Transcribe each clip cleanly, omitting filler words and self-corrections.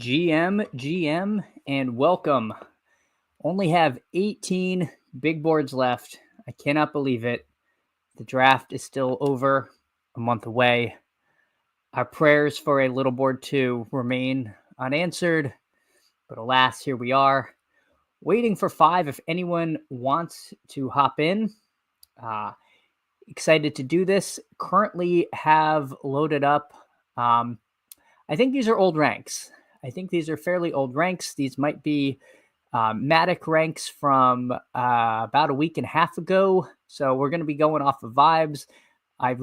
GM, and welcome. Only have 18 big boards left. I cannot believe it. The draft is still over, a month away. Our prayers for a little board 2 remain unanswered, but alas, here we are, waiting for 5 if anyone wants to hop in. Excited to do this. Currently have loaded up. I think these are old ranks. I think these are fairly old ranks. These might be Matic ranks from about a week and a half ago. So we're going to be going off of vibes. I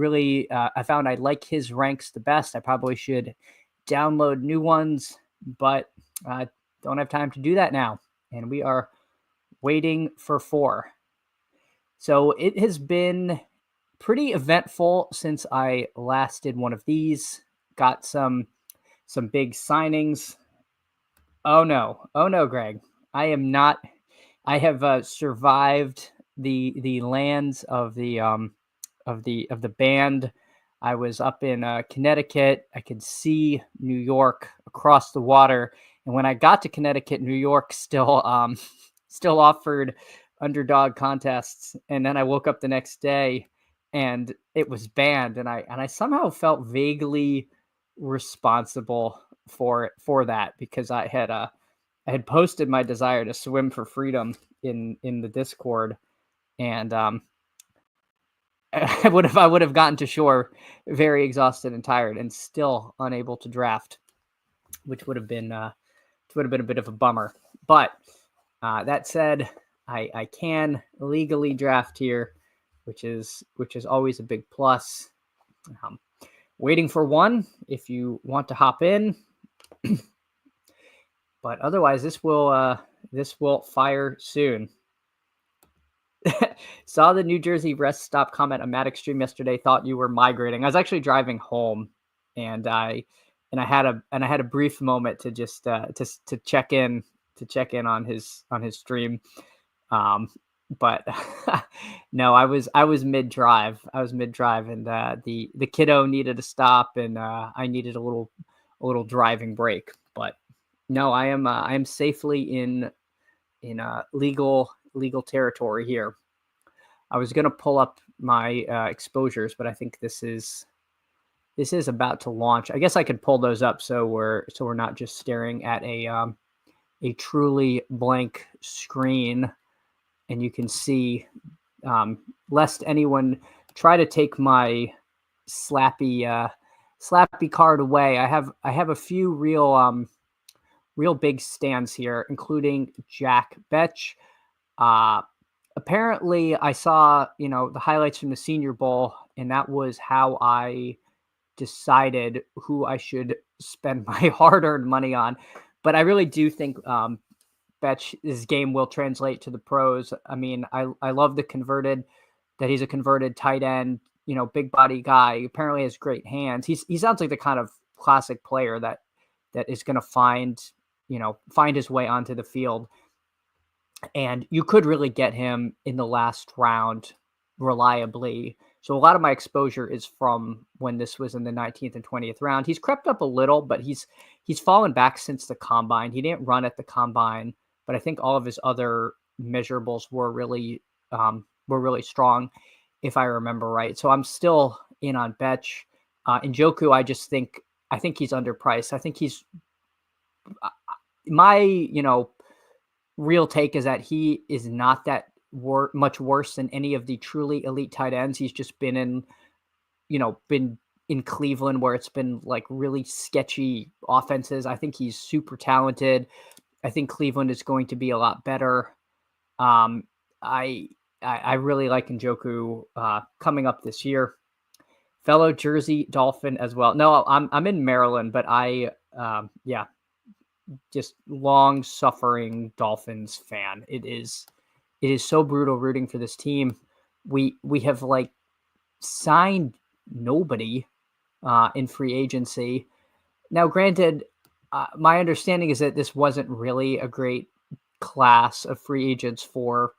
found I like his ranks the best. I probably should download new ones, but don't have time to do that now. And we are waiting for 4. So it has been pretty eventful since I last did one of these. Got some big signings. Oh no, Greg. I am not. I have survived the lands of the band. I was up in Connecticut. I could see New York across the water, and when I got to Connecticut, New York still offered underdog contests. And then I woke up the next day, and it was banned, and I somehow felt vaguely responsible for that because I had posted my desire to swim for freedom in the Discord, and I would have gotten to shore very exhausted and tired and still unable to draft, which would have been a bit of a bummer. But that said, I can legally draft here, which is always a big plus. Waiting for 1 if you want to hop in. But otherwise, this will fire soon. Saw the New Jersey rest stop comment on Matic stream yesterday. Thought you were migrating. I was actually driving home, and I had a brief moment to just to check in on his stream. But no, I was mid drive. And the kiddo needed a stop, and I needed a little driving break. But no, I am safely in legal territory here. I was gonna pull up my exposures, but I think this is about to launch. I guess I could pull those up so we're not just staring at a truly blank screen. And you can see, lest anyone try to take my slappy card away, I have a few real big stands here, including Jack Betch. Apparently, I saw the highlights from the Senior Bowl, and that was how I decided who I should spend my hard-earned money on. But I really do think Betch's game will translate to the pros. I mean, I love that he's a converted tight end, big body guy. He apparently has great hands. He sounds like the kind of classic player that is going to find his way onto the field. And you could really get him in the last round reliably. So a lot of my exposure is from when this was in the 19th and 20th round. He's crept up a little, but he's fallen back since the combine. He didn't run at the combine, but I think all of his other measurables were really strong, if I remember right. So I'm still in on Betch. Njoku, I think he's underpriced. I think he's my real take is that he is not that much worse than any of the truly elite tight ends. He's just been in Cleveland, where it's been like really sketchy offenses. I think he's super talented. I think Cleveland is going to be a lot better. I really like Njoku coming up this year. Fellow Jersey Dolphin as well. No, I'm in Maryland, but just long suffering Dolphins fan. It is so brutal rooting for this team. We have signed nobody in free agency. Now, granted, my understanding is that this wasn't really a great class of free agents for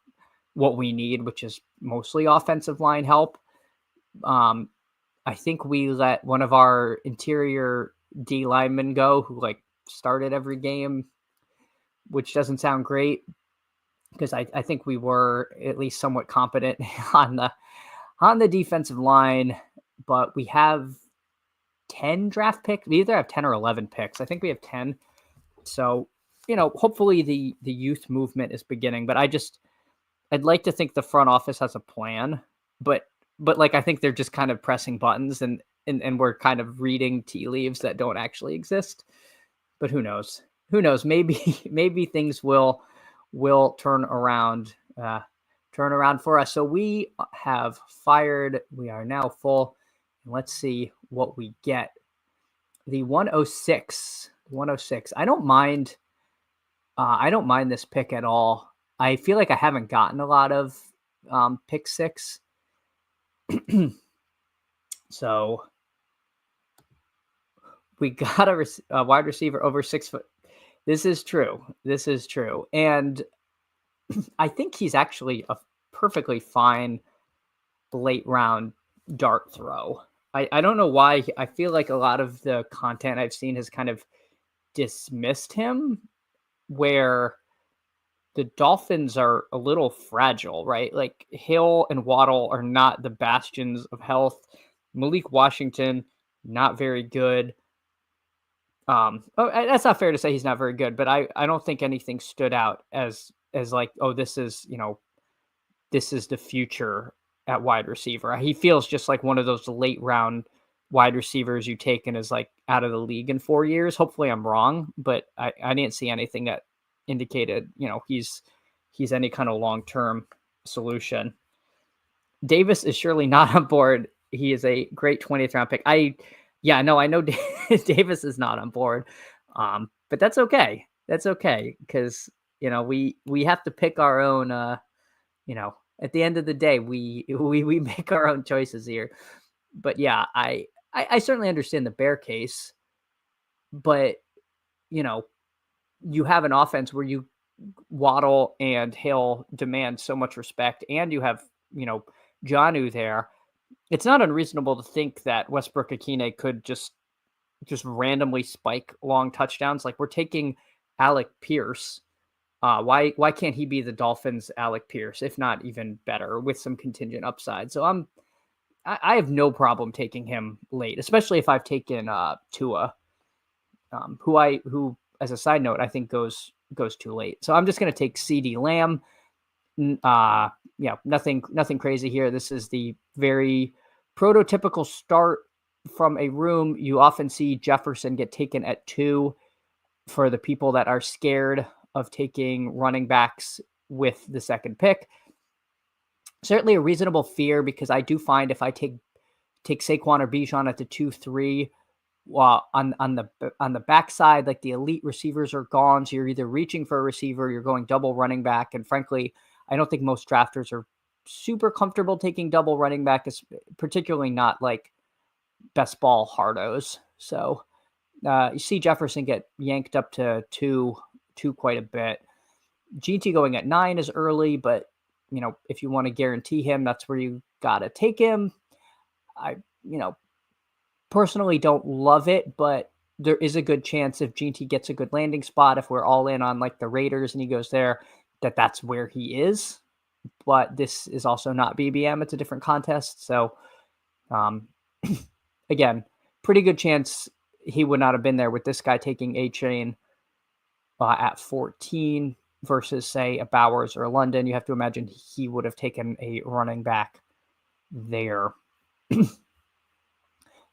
what we need, which is mostly offensive line help. I think we let one of our interior D linemen go, who started every game, which doesn't sound great because I think we were at least somewhat competent on the defensive line, but we have 10 draft picks. We either have 10 or 11 picks. I think we have 10. So, hopefully the youth movement is beginning, but I'd like to think the front office has a plan, but like, I think they're just kind of pressing buttons and we're kind of reading tea leaves that don't actually exist, but who knows? Maybe things will turn around for us. So we have fired. We are now full. Let's see what we get. The 106. I don't mind this pick at all. I feel like I haven't gotten a lot of pick 6. So we got a wide receiver over 6 foot. This is true. And I think he's actually a perfectly fine late round dart throw. I don't know why. I feel like a lot of the content I've seen has kind of dismissed him, where the Dolphins are a little fragile, right? Like, Hill and Waddle are not the bastions of health. Malik Washington, not very good. That's not fair to say he's not very good, but I don't think anything stood out as like, oh, this is the future at wide receiver. He feels just like one of those late round wide receivers you take and is like out of the league in 4 years. Hopefully I'm wrong, but I didn't see anything that indicated, he's any kind of long-term solution. Davis is surely not on board. He is a great 20th round pick. I know Davis is not on board. But that's okay. Because, we have to pick our own, at the end of the day, we make our own choices here. But yeah, I certainly understand the bear case, but you have an offense where you Waddle and Hill demand so much respect, and you have, Jonnu there. It's not unreasonable to think that Westbrook-Akine could just randomly spike long touchdowns. Like, we're taking Alec Pierce. Why can't he be the Dolphins' Alec Pierce, if not even better, with some contingent upside? So I have no problem taking him late, especially if I've taken Tua, who as a side note I think goes too late. So I'm just going to take CeeDee Lamb. Nothing crazy here. This is the very prototypical start from a room. You often see Jefferson get taken at 2 for the people that are scared of taking running backs with the second pick. Certainly a reasonable fear, because I do find if I take Saquon or Bijan at the 2-3, on the backside, like, the elite receivers are gone. So you're either reaching for a receiver, you're going double running back. And frankly, I don't think most drafters are super comfortable taking double running back, particularly not like best ball hardos. So you see Jefferson get yanked up to 2 quite a bit. GT going at 9 is early, but if you want to guarantee him, that's where you got to take him. I personally don't love it, but there is a good chance if GT gets a good landing spot, if we're all in on like the Raiders and he goes there, that's where he is. But this is also not BBM. It's a different contest. So again, pretty good chance he would not have been there with this guy taking A-Chain at 14 versus, say, a Bowers or a London. You have to imagine he would have taken a running back there.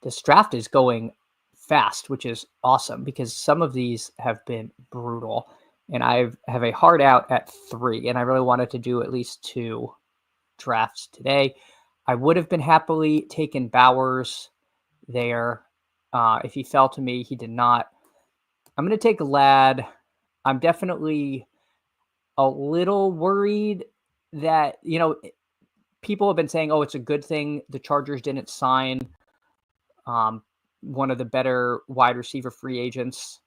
This draft is going fast, which is awesome, because some of these have been brutal. And I have a hard out at 3, and I really wanted to do at least 2 drafts today. I would have been happily taken Bowers there if he fell to me. He did not. I'm going to take Ladd. I'm definitely a little worried that, people have been saying, oh, it's a good thing the Chargers didn't sign one of the better wide receiver free agents.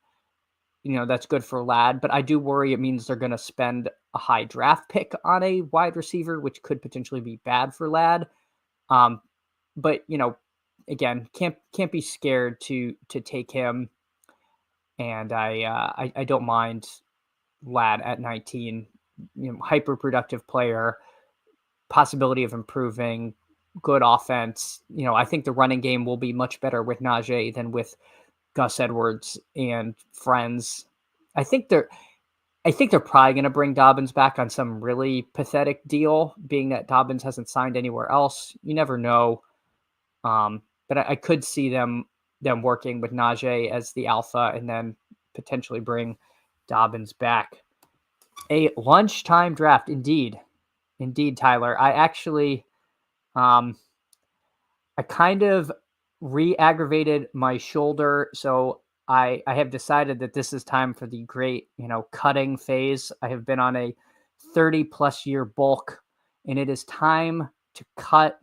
That's good for Ladd, but I do worry it means they're going to spend a high draft pick on a wide receiver, which could potentially be bad for Ladd. But again, can't be scared to take him. and I don't mind Lad at 19. Hyper productive player, possibility of improving, good offense. I think the running game will be much better with Najee than with Gus Edwards and friends. I think they're probably going to bring Dobbins back on some really pathetic deal, being that Dobbins hasn't signed anywhere else. You never know. But I could see them working with Najee as the alpha and then potentially bring Dobbins back. A lunchtime draft, indeed, Tyler. I actually, I kind of re-aggravated my shoulder, so I have decided that this is time for the great, cutting phase. I have been on a 30+ year bulk, and it is time to cut.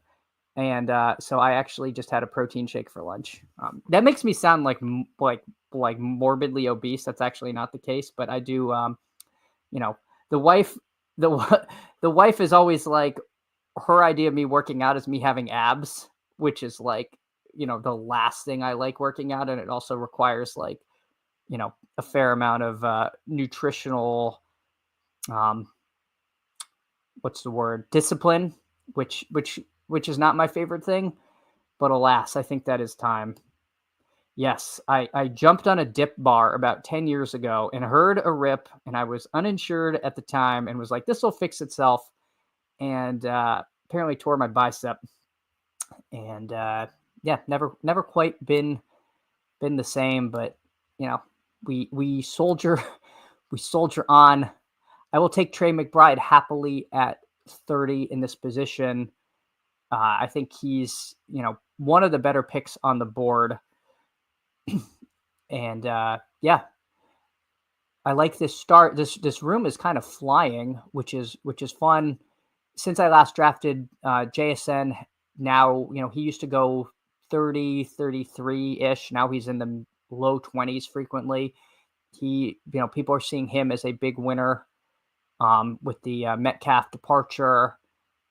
And so I actually just had a protein shake for lunch. That makes me sound like morbidly obese. That's actually not the case, but I do. The wife, the wife is always like, her idea of me working out is me having abs, which is like, the last thing I like working out, and it also requires like, a fair amount of nutritional, what's the word, discipline, which is not my favorite thing, but alas, I think that is time. Yes, I jumped on a dip bar about 10 years ago and heard a rip, and I was uninsured at the time and was like, this will fix itself, and apparently tore my bicep. And yeah, never quite been the same, but we soldier we soldier on. I will take Trey McBride happily at 30 in this position. I think he's, one of the better picks on the board. And yeah, I like this start. This room is kind of flying, which is fun. Since I last drafted JSN, now, he used to go 30, 33-ish. Now he's in the low 20s frequently. He, people are seeing him as a big winner with the Metcalf departure,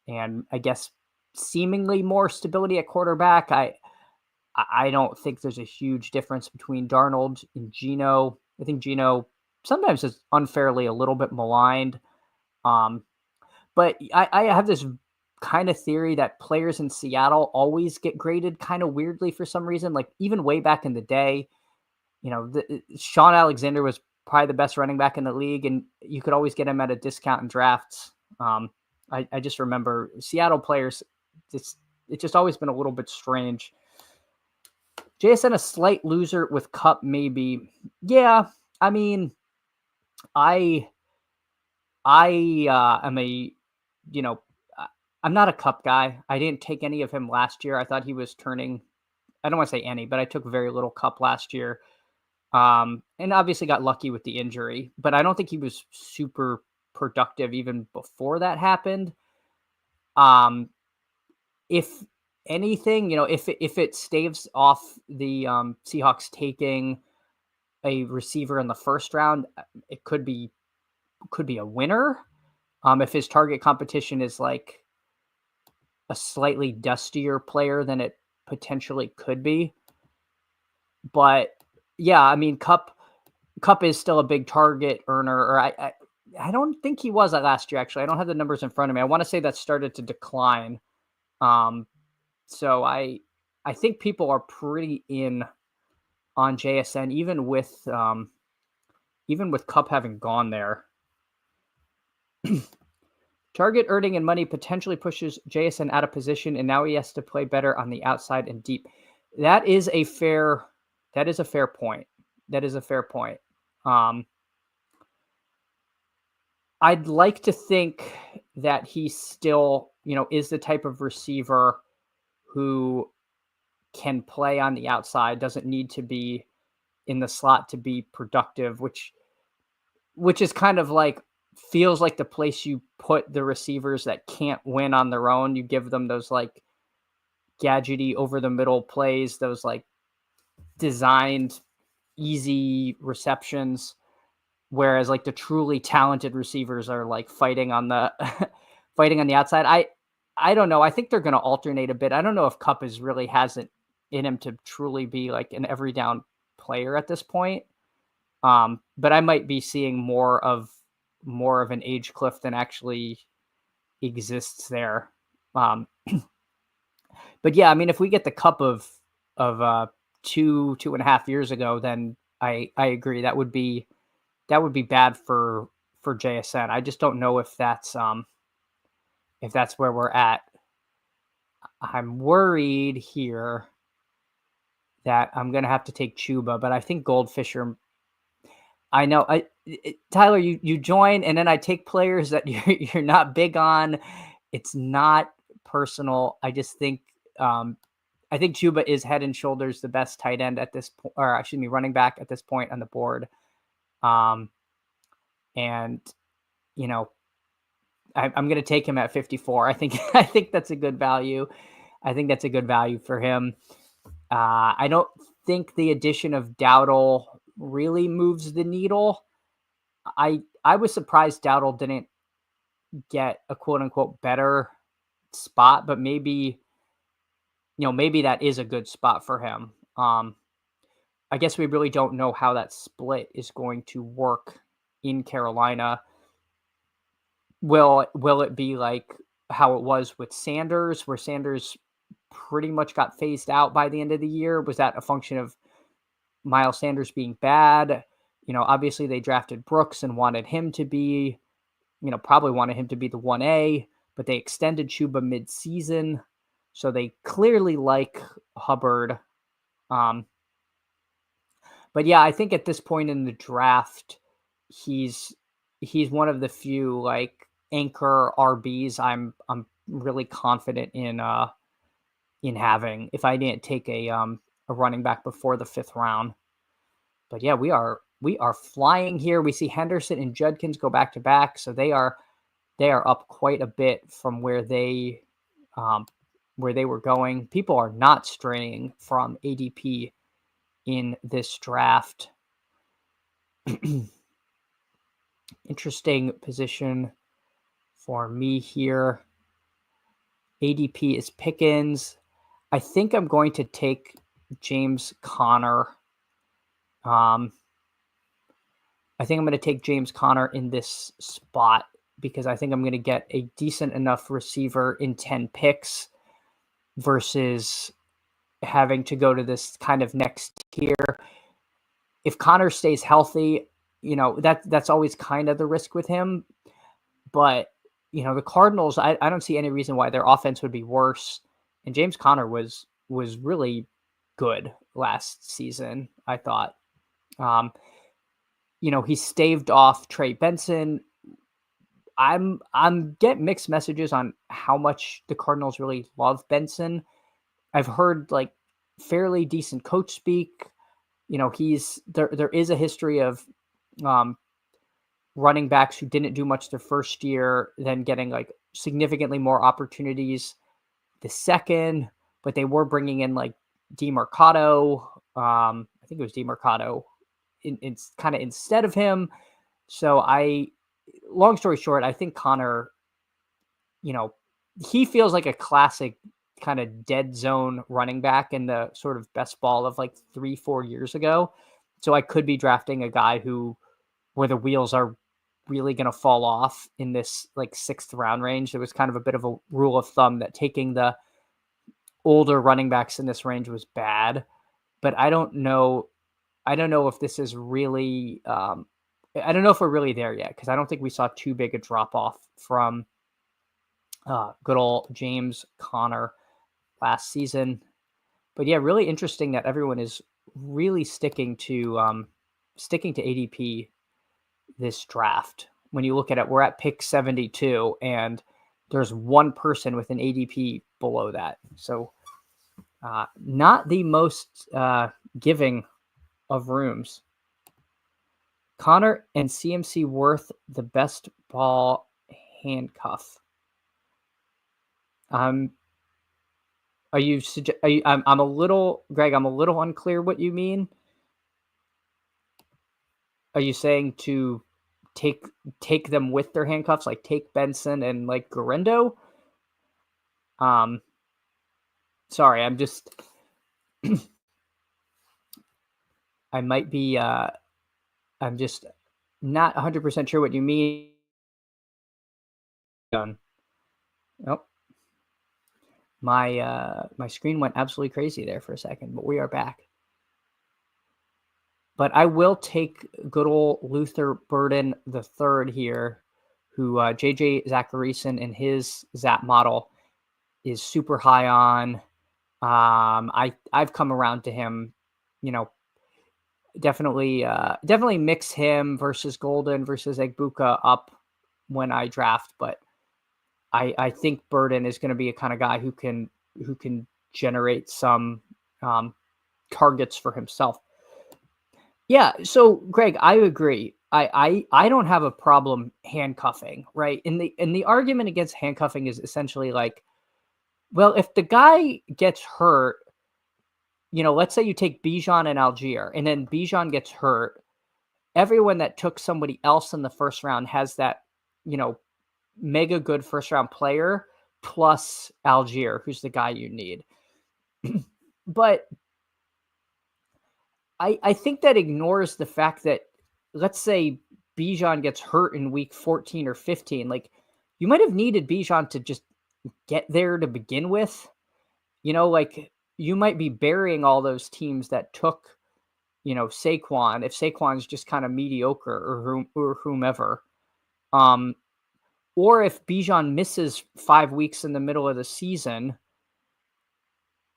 and I guess seemingly more stability at quarterback. I don't think there's a huge difference between Darnold and Geno. I think Geno sometimes is unfairly a little bit maligned. But I have this kind of theory that players in Seattle always get graded kind of weirdly for some reason. Like even way back in the day, Sean Alexander was probably the best running back in the league, and you could always get him at a discount in drafts. I just remember Seattle players, it's just always been a little bit strange. JSN a slight loser with Kupp, maybe. Yeah, I mean, I am a, I'm not a Kupp guy. I didn't take any of him last year. I thought he was turning, I don't want to say any, but I took very little Kupp last year. And obviously got lucky with the injury, but I don't think he was super productive even before that happened. If anything, if it staves off the Seahawks taking a receiver in the first round, it could be a winner. If his target competition is like a slightly dustier player than it potentially could be. But yeah, I mean, Kupp is still a big target earner, or I don't think he was last year, actually. I don't have the numbers in front of me. I want to say that started to decline. So I think people are pretty in on JSN, even with Kupp having gone there. Target earning and money potentially pushes JSN out of position, and now he has to play better on the outside and deep. That is a fair point. I'd like to think that he still, is the type of receiver who can play on the outside, doesn't need to be in the slot to be productive, which is kind of like, feels like the place you put the receivers that can't win on their own. You give them those like gadgety over the middle plays, those like designed easy receptions, whereas like the truly talented receivers are like fighting on the fighting on the outside. I don't know. I think they're going to alternate a bit. I don't know if Kupp really has it in him to truly be like an every down player at this point. But I might be seeing more of an age cliff than actually exists there. Um, but yeah, I mean, if we get the cup of 2.5 years ago, then I agree that would be bad for JSN. I just don't know if that's where we're at. I'm worried here that I'm gonna have to take Chuba, but I think Goldfish are. I know. Tyler, you join, and then I take players that you're not big on. It's not personal. I just think I think Chuba is head and shoulders the best tight end at this point, or excuse me, running back at this point on the board. And you know, I'm going to take him at 54. I think that's a good value. I think that's a good value for him. I don't think the addition of Dowdle really moves the needle. I was surprised Dowdle didn't get a quote unquote better spot, but maybe that is a good spot for him. I guess we really don't know how that split is going to work in Carolina. Will it be like how it was with Sanders, where Sanders pretty much got phased out by the end of the year? Was that a function of Miles Sanders being bad? Obviously they drafted Brooks and wanted him to be, probably wanted him to be the 1A, but they extended Chuba mid-season. So they clearly like Hubbard. But yeah, I think at this point in the draft, he's one of the few like anchor RBs I'm really confident in having if I didn't take a running back before the 5th round. But yeah, we are flying here. We see Henderson and Judkins go back to back, so they are up quite a bit from where they were going. People are not straying from ADP in this draft. Interesting position for me here. ADP is Pickens. I think I'm going to take James Conner. I think I'm going to take James Conner in this spot because I think I'm going to get a decent enough receiver in 10 picks versus having to go to this kind of next tier. If Conner stays healthy, that's always kind of the risk with him. But, the Cardinals, I don't see any reason why their offense would be worse. And James Conner was really good last season, I thought. He staved off Trey Benson. I'm getting mixed messages on how much the Cardinals really love Benson. I've heard like fairly decent coach speak. He's there is a history of running backs who didn't do much their first year, then getting like significantly more opportunities the second, but they were bringing in like DeMarcado. I think it was DeMarcado in kind of instead of him. So long story short, I think Conner, he feels like a classic kind of dead zone running back in the sort of best ball of like 3-4 years ago. So I could be drafting a guy where the wheels are really going to fall off in this like 6th round range. There was kind of a bit of a rule of thumb that taking the older running backs in this range was bad, but I don't know if this is really, I don't know if we're really there yet, because I don't think we saw too big a drop off from good old James Conner last season. But yeah, really interesting that everyone is really sticking to ADP this draft. When you look at it, we're at pick 72, and there's one person with an ADP below that. So not the most giving of rooms. Connor and CMC worth the best ball handcuff. Are you? I'm a little, Greg. I'm a little unclear what you mean. Are you saying to take them with their handcuffs, like take Benson and like Garendo? Sorry, I'm just. I might be I'm just not 100% sure what you mean. Done. Oh, my screen went absolutely crazy there for a second, but we are back. But I will take good old Luther Burden the third here, who JJ Zacharyson in his Zap model is super high on. I've come around to him, you know, definitely mix him versus Golden versus Egbuka up when I draft, but I think Burden is going to be a kind of guy who can generate some targets for himself. Yeah, so Greg, I agree. I don't have a problem handcuffing, right? And the argument against handcuffing is essentially like, well, if the guy gets hurt, let's say you take Bijan and Algier, and then Bijan gets hurt, everyone that took somebody else in the first round has that, mega good first round player plus Algier, who's the guy you need. But I think that ignores the fact that, let's say Bijan gets hurt in week 14 or 15. Like, you might have needed Bijan to just get there to begin with. Like, you might be burying all those teams that took, Saquon, if Saquon's just kind of mediocre or whomever. Or if Bijan misses 5 weeks in the middle of the season,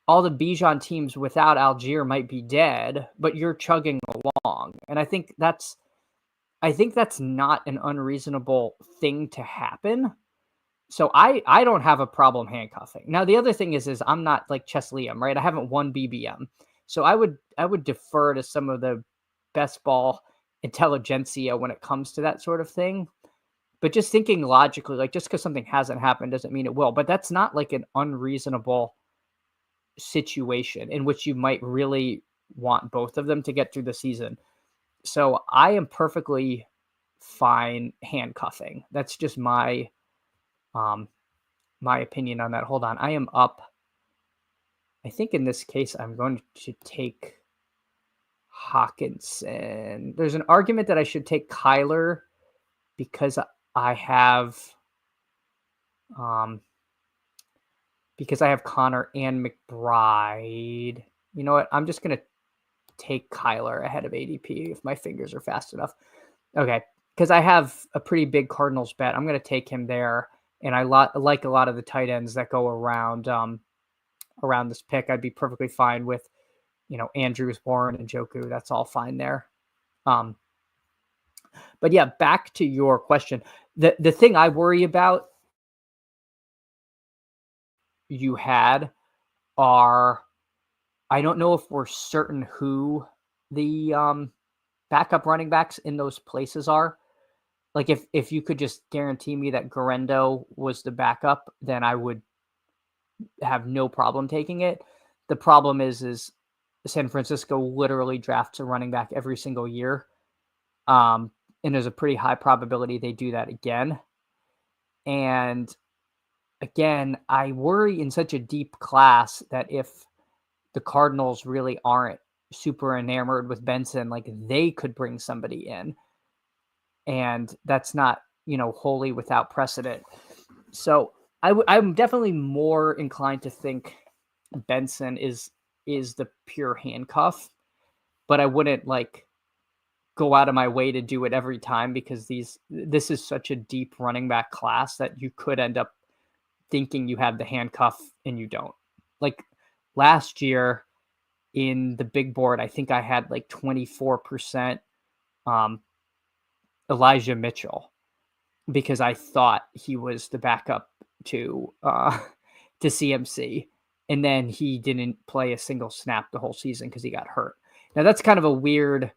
all the Bijan teams without Algier might be dead, but you're chugging along. And I think that's not an unreasonable thing to happen. So I don't have a problem handcuffing. Now, the other thing is I'm not like Chess Liam, right? I haven't won BBM. So I would defer to some of the best ball intelligentsia when it comes to that sort of thing. But just thinking logically, like, just because something hasn't happened doesn't mean it will. But that's not like an unreasonable situation in which you might really want both of them to get through the season. So I am perfectly fine handcuffing. That's just my opinion on that. Hold on. I am up. I think in this case, I'm going to take Hawkinson. There's an argument that I should take Kyler because I have Connor and McBride. You know what? I'm just going to take Kyler ahead of ADP if my fingers are fast enough. Okay, because I have a pretty big Cardinals bet. I'm going to take him there, and I like a lot of the tight ends that go around this pick. I'd be perfectly fine with, Andrews, Warren, and Njoku. That's all fine there. But yeah, back to your question. The thing I worry about you had are, I don't know if we're certain who the backup running backs in those places are. Like, if you could just guarantee me that Garendo was the backup, then I would have no problem taking it. The problem is San Francisco literally drafts a running back every single year. And there's a pretty high probability they do that again. And again, I worry in such a deep class that if the Cardinals really aren't super enamored with Benson, like, they could bring somebody in. And that's not, wholly without precedent. So I'm definitely more inclined to think Benson is the pure handcuff, but I wouldn't like go out of my way to do it every time because this is such a deep running back class that you could end up thinking you have the handcuff and you don't. Like last year in the big board, I think I had like 24% Elijah Mitchell because I thought he was the backup to CMC, and then he didn't play a single snap the whole season because he got hurt. Now that's kind of a weird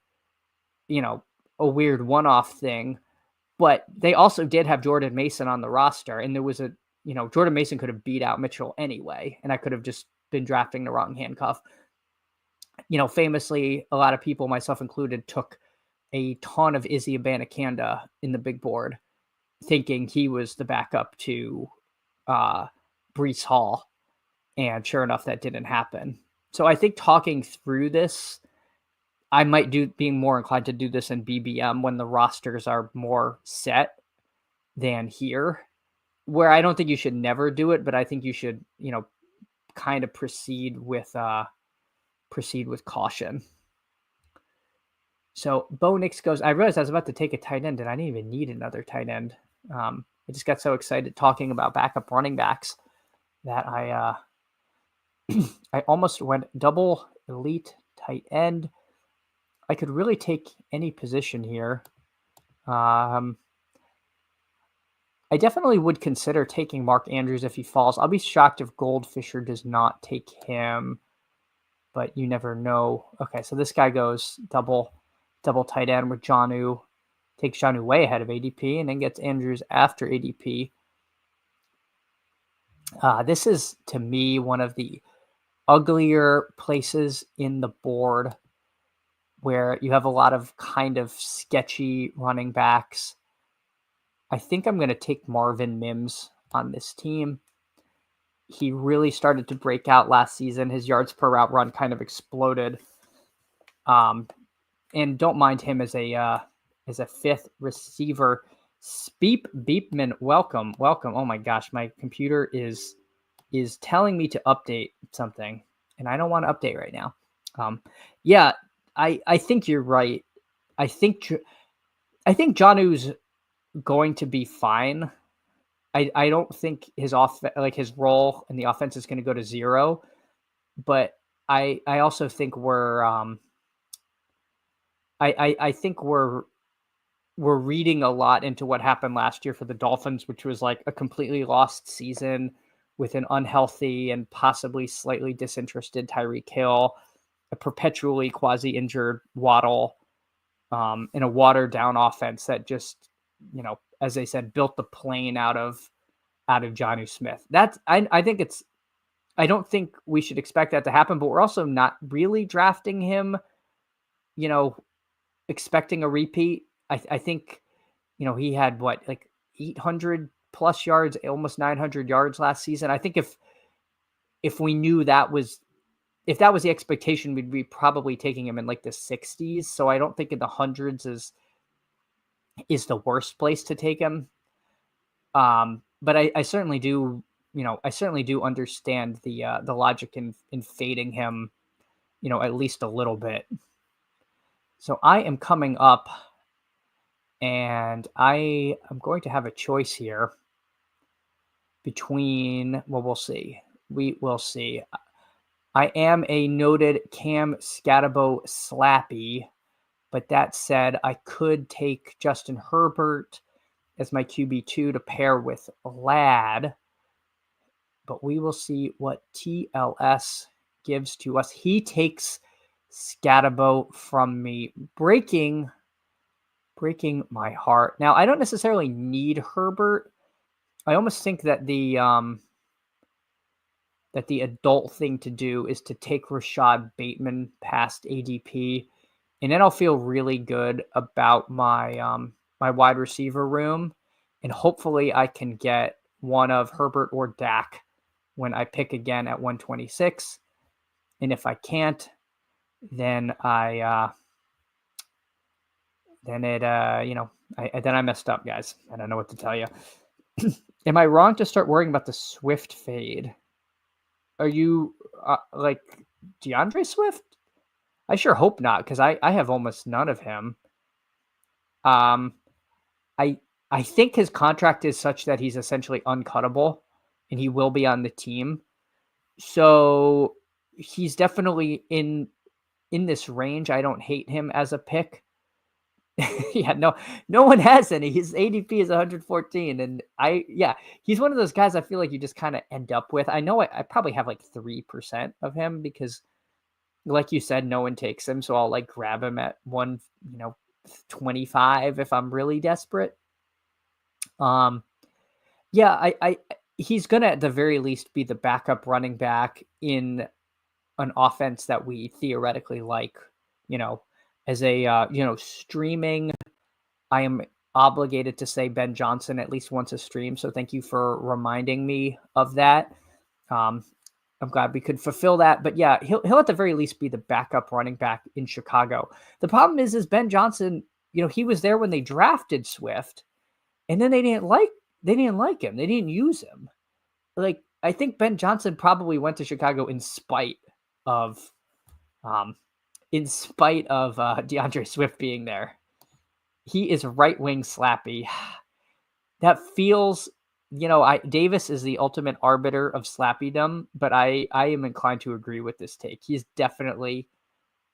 one-off thing, but they also did have Jordan Mason on the roster, and there was Jordan Mason could have beat out Mitchell anyway, and I could have just been drafting the wrong handcuff. Famously, a lot of people, myself included, took a ton of Izzy Abanikanda in the big board, thinking he was the backup to Breece Hall. And sure enough, that didn't happen. So I think talking through this, I might being more inclined to do this in BBM when the rosters are more set than here, where I don't think you should never do it, but I think you should, kind of proceed with caution. So Bo Nix goes, I realized I was about to take a tight end and I didn't even need another tight end. I just got so excited talking about backup running backs that I almost went double elite tight end. I could really take any position here. I definitely would consider taking Mark Andrews if he falls. I'll be shocked if Goldfisher does not take him, but you never know. Okay, so this guy goes double tight end with Jonnu. Takes Jonnu way ahead of ADP and then gets Andrews after ADP. This is, to me, one of the uglier places in the board where you have a lot of kind of sketchy running backs. I think I'm going to take Marvin Mims on this team. He really started to break out last season. His yards per route run kind of exploded. And don't mind him as a fifth receiver. Beepman, welcome. Oh my gosh, my computer is telling me to update something, and I don't want to update right now. Yeah, I think you're right. I think Jonnu's going to be fine. I don't think his his role in the offense is going to go to zero, but I also think we're I think we're reading a lot into what happened last year for the Dolphins, which was like a completely lost season with an unhealthy and possibly slightly disinterested Tyreek Hill, a perpetually quasi-injured Waddle, in a watered-down offense that just, as they said, built the plane out of Jonnu Smith. That's I think it's. I don't think we should expect that to happen, but we're also not really drafting him, expecting a repeat. I think, he had what, like 800 plus yards, almost 900 yards last season. I think if we knew if that was the expectation, we'd be probably taking him in like the 60s. So I don't think in the hundreds is the worst place to take him. But I certainly do, understand the logic in fading him, at least a little bit. So I am coming up, and I am going to have a choice here between, well, we'll see. We will see. I am a noted Cam Scatabo slappy, but that said, I could take Justin Herbert as my QB2 to pair with Ladd, but we will see what TLS gives to us. He takes Scatabo from me, breaking my heart. Now, I don't necessarily need Herbert. I almost think that the adult thing to do is to take Rashad Bateman past ADP, and then I'll feel really good about my my wide receiver room, and hopefully I can get one of Herbert or Dak when I pick again at 126. And if I can't, then I messed up, guys. I don't know what to tell you. Am I wrong to start worrying about the Swift fade? Are you like DeAndre Swift? I sure hope not, because I have almost none of him. I think his contract is such that he's essentially uncuttable, and he will be on the team. So he's definitely in this range. I don't hate him as a pick. Yeah, no one has any. His ADP is 114, and he's one of those guys I feel like you just kind of end up with. I know I probably have like 3% of him because, like you said, no one takes him, so I'll like grab him at 125 if I'm really desperate. He's gonna at the very least be the backup running back in an offense that we theoretically like, as a, streaming. I am obligated to say Ben Johnson at least once a stream. So thank you for reminding me of that. I'm glad we could fulfill that. But yeah, he'll at the very least be the backup running back in Chicago. The problem is Ben Johnson, he was there when they drafted Swift, and then they didn't like him. They didn't use him. Like, I think Ben Johnson probably went to Chicago in spite of DeAndre Swift being there. He is right wing slappy. That feels, Davis is the ultimate arbiter of slappydom, but I am inclined to agree with this take. He's definitely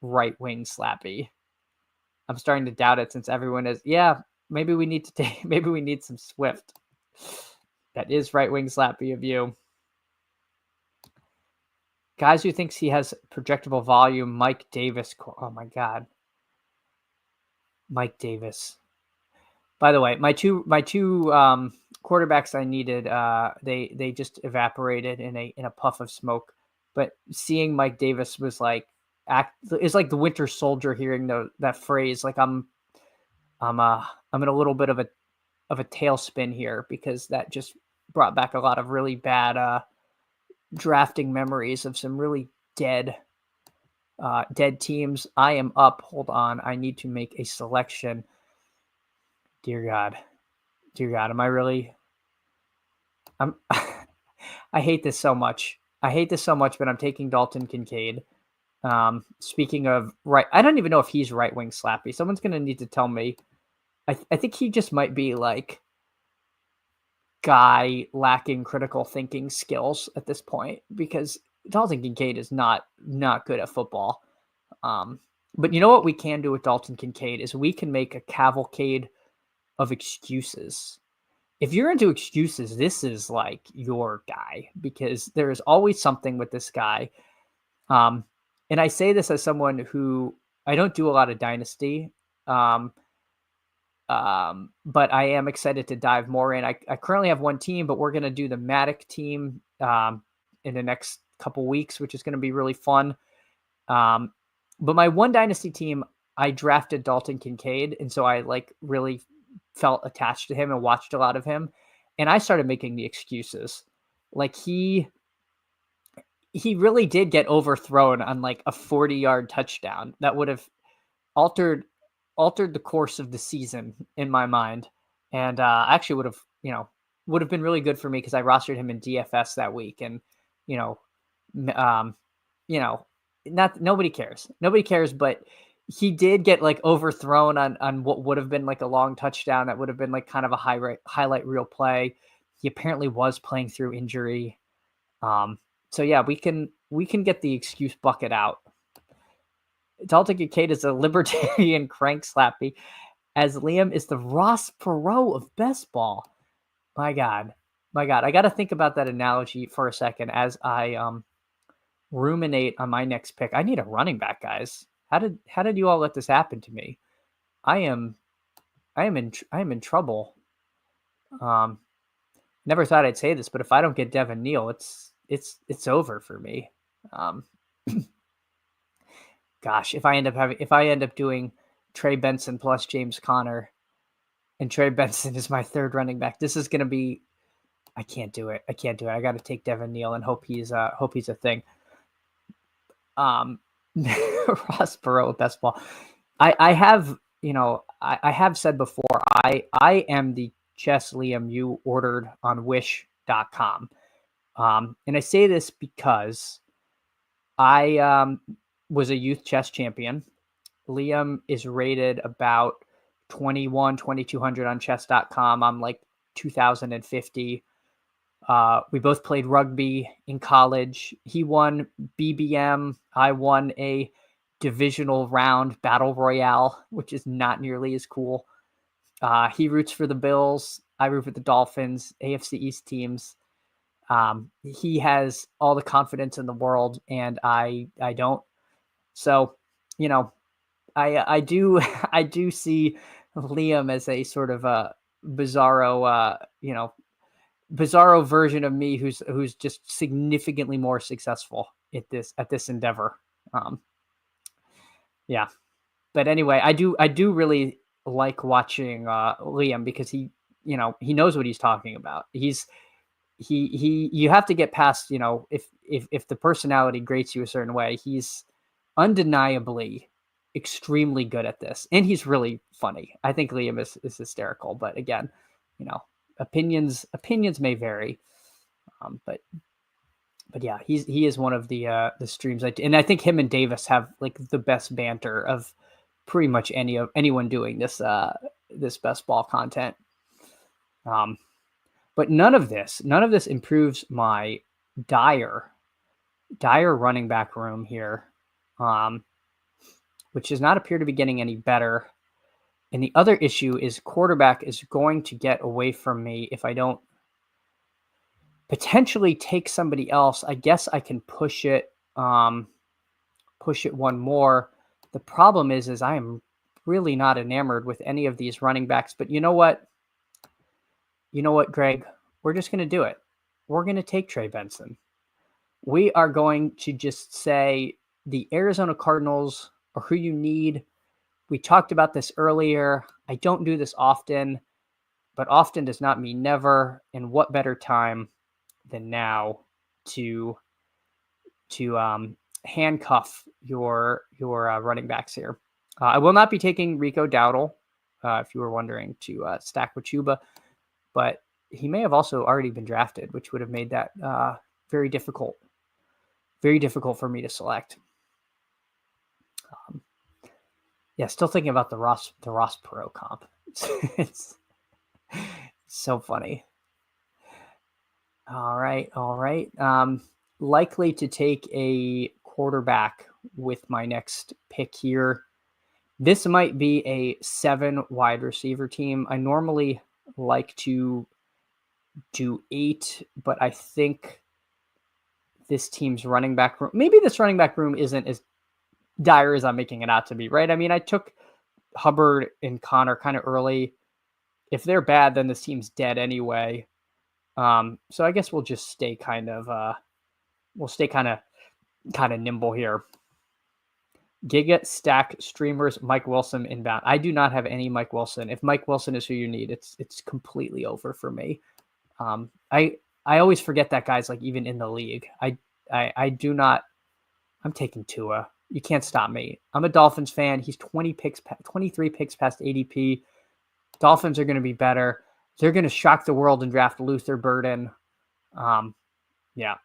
right wing slappy. I'm starting to doubt it since everyone is. Yeah, maybe we need some Swift. That is right wing slappy of you. Guys who thinks he has projectable volume, Mike Davis. Oh my God. Mike Davis. By the way, my two quarterbacks I needed, they just evaporated in a puff of smoke. But seeing Mike Davis was like it's like the Winter Soldier hearing that phrase. Like I'm in a little bit of a tailspin here, because that just brought back a lot of really bad drafting memories of some really dead teams. I am up. Hold on. I need to make a selection. Dear God. Am I really? I hate this so much. But I'm taking Dalton Kincaid. Speaking of right, I don't even know if he's right wing slappy. Someone's going to need to tell me. I think he just might be like guy lacking critical thinking skills at this point, because Dalton Kincaid is not good at football. But you know what we can do with Dalton Kincaid is we can make a cavalcade of excuses. If you're into excuses, this is like your guy, because there is always something with this guy. And I say this as someone who, I don't do a lot of dynasty. But I am excited to dive more in. I currently have one team, but we're going to do the Matic team in the next couple weeks, which is going to be really fun. But my one dynasty team, I drafted Dalton Kincaid, and so I really felt attached to him and watched a lot of him. And I started making the excuses. Like he really did get overthrown on like a 40-yard touchdown that would have altered the course of the season in my mind, and actually would have been really good for me, because I rostered him in DFS that week, and nobody cares, but he did get like overthrown on what would have been like a long touchdown that would have been like kind of a highlight reel play. He apparently was playing through injury, so yeah, we can get the excuse bucket out. Dalton Kincaid is a libertarian crank slappy, as Liam is the Ross Perot of best ball. My God. I got to think about that analogy for a second as I ruminate on my next pick. I need a running back, guys. How did you all let this happen to me? I am in trouble. Never thought I'd say this, but if I don't get Devin Neal, it's over for me. Gosh, if I end up doing Trey Benson plus James Conner, and Trey Benson is my third running back, this is going to be, I can't do it. I got to take Devin Neal and hope he's a thing. Ross Perot, best ball. I have said before, I am the chess Liam you ordered on wish.com. And I say this because I was a youth chess champion. Liam is rated about 2,200 on chess.com. I'm like 2,050. We both played rugby in college. He won BBM. I won a divisional round battle royale, which is not nearly as cool. He roots for the Bills. I root for the Dolphins, AFC East teams. He has all the confidence in the world, and I don't. So, I do see Liam as a sort of a bizarro version of me who's just significantly more successful at this endeavor. Yeah. But anyway, I do really like watching Liam, because he knows what he's talking about. You have to get past, if the personality grates you a certain way, he's undeniably extremely good at this, and he's really funny. I think Liam is hysterical, but again, opinions may vary. But yeah, he is one of the streams and I think him and Davis have like the best banter of pretty much anyone doing this this best ball content. But none of this improves my dire running back room here, which does not appear to be getting any better. And the other issue is quarterback is going to get away from me if I don't potentially take somebody else. I guess I can push it one more. The problem is I am really not enamored with any of these running backs. But you know what? Greg? We're just going to do it. We're going to take Trey Benson. We are going to just say the Arizona Cardinals are who you need. We talked about this earlier. I don't do this often, but often does not mean never. And what better time than now to handcuff your running backs here. I will not be taking Rico Dowdle, if you were wondering, to stack with Chuba, but he may have also already been drafted, which would have made that very difficult for me to select. Yeah, still thinking about the Ross Perot comp. It's so funny. All right. Likely to take a quarterback with my next pick here. This might be a 7 wide receiver team. I normally like to do 8, but I think this team's running back room, maybe this running back room isn't as dire as I'm making it out to be, right? I mean, I took Hubbard and Connor kind of early. If they're bad, then this team's dead anyway. So I guess we'll just stay kind of nimble here. Giga stack streamers, Mike Wilson inbound. I do not have any Mike Wilson. If Mike Wilson is who you need, it's completely over for me. I always forget that guy's like even in the league. I do not. I'm taking Tua. You can't stop me. I'm a Dolphins fan. He's 23 picks past ADP. Dolphins are going to be better. They're going to shock the world and draft Luther Burden. Yeah.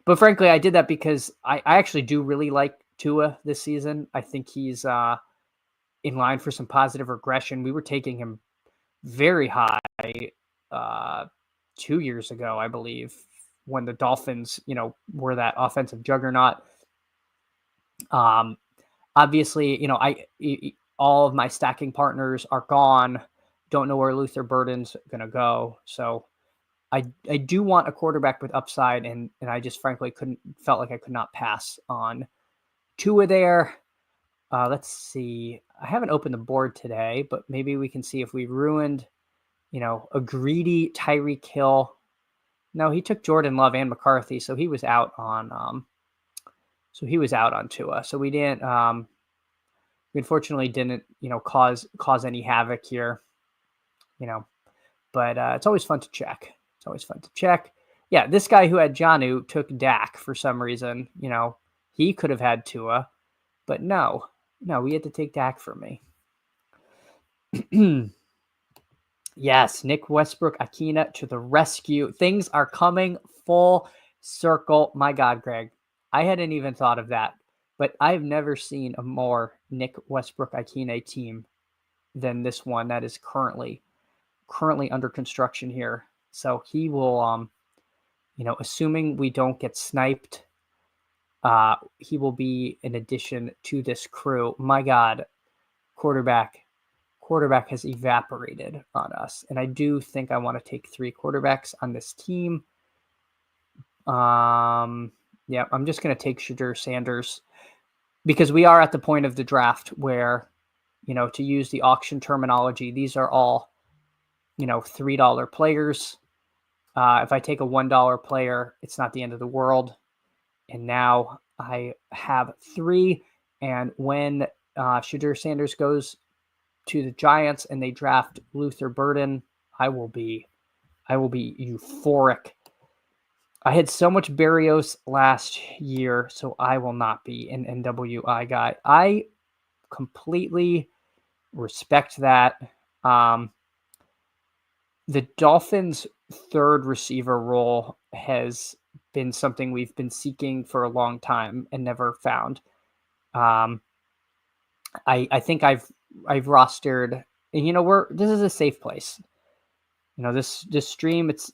But frankly, I did that because I actually do really like Tua this season. I think he's in line for some positive regression. We were taking him very high 2 years ago, I believe, when the Dolphins, were that offensive juggernaut. Obviously, all of my stacking partners are gone. Don't know where Luther Burden's going to go. So I do want a quarterback with upside, and I just frankly felt like I could not pass on Tua there. Let's see. I haven't opened the board today, but maybe we can see if we ruined, a greedy Tyreek Hill. No, he took Jordan Love and McCarthy, so he was out on Tua. So we didn't. We unfortunately didn't, cause any havoc here. But it's always fun to check. Yeah, this guy who had Jonnu took Dak for some reason. He could have had Tua, but no, we had to take Dak for me. Yes, Nick Westbrook Akina to the rescue. Things are coming full circle. My God, Greg, I hadn't even thought of that, but I've never seen a more Nick Westbrook Akina team than this one that is currently under construction here. So he will, assuming we don't get sniped, he will be an addition to this crew. My God, quarterback has evaporated on us. And I do think I want to take 3 quarterbacks on this team. I'm just going to take Shadur Sanders because we are at the point of the draft where, to use the auction terminology, these are all, $3 players. If I take a $1 player, it's not the end of the world. And now I have 3. And when Shadur Sanders goes to the Giants and they draft Luther Burden, I will be euphoric. I had so much Barrios last year, so I will not be an NWI guy. I completely respect that. Um, the Dolphins' third receiver role has been something we've been seeking for a long time and never found. Um, I think I've rostered, and this is a safe place. This stream, it's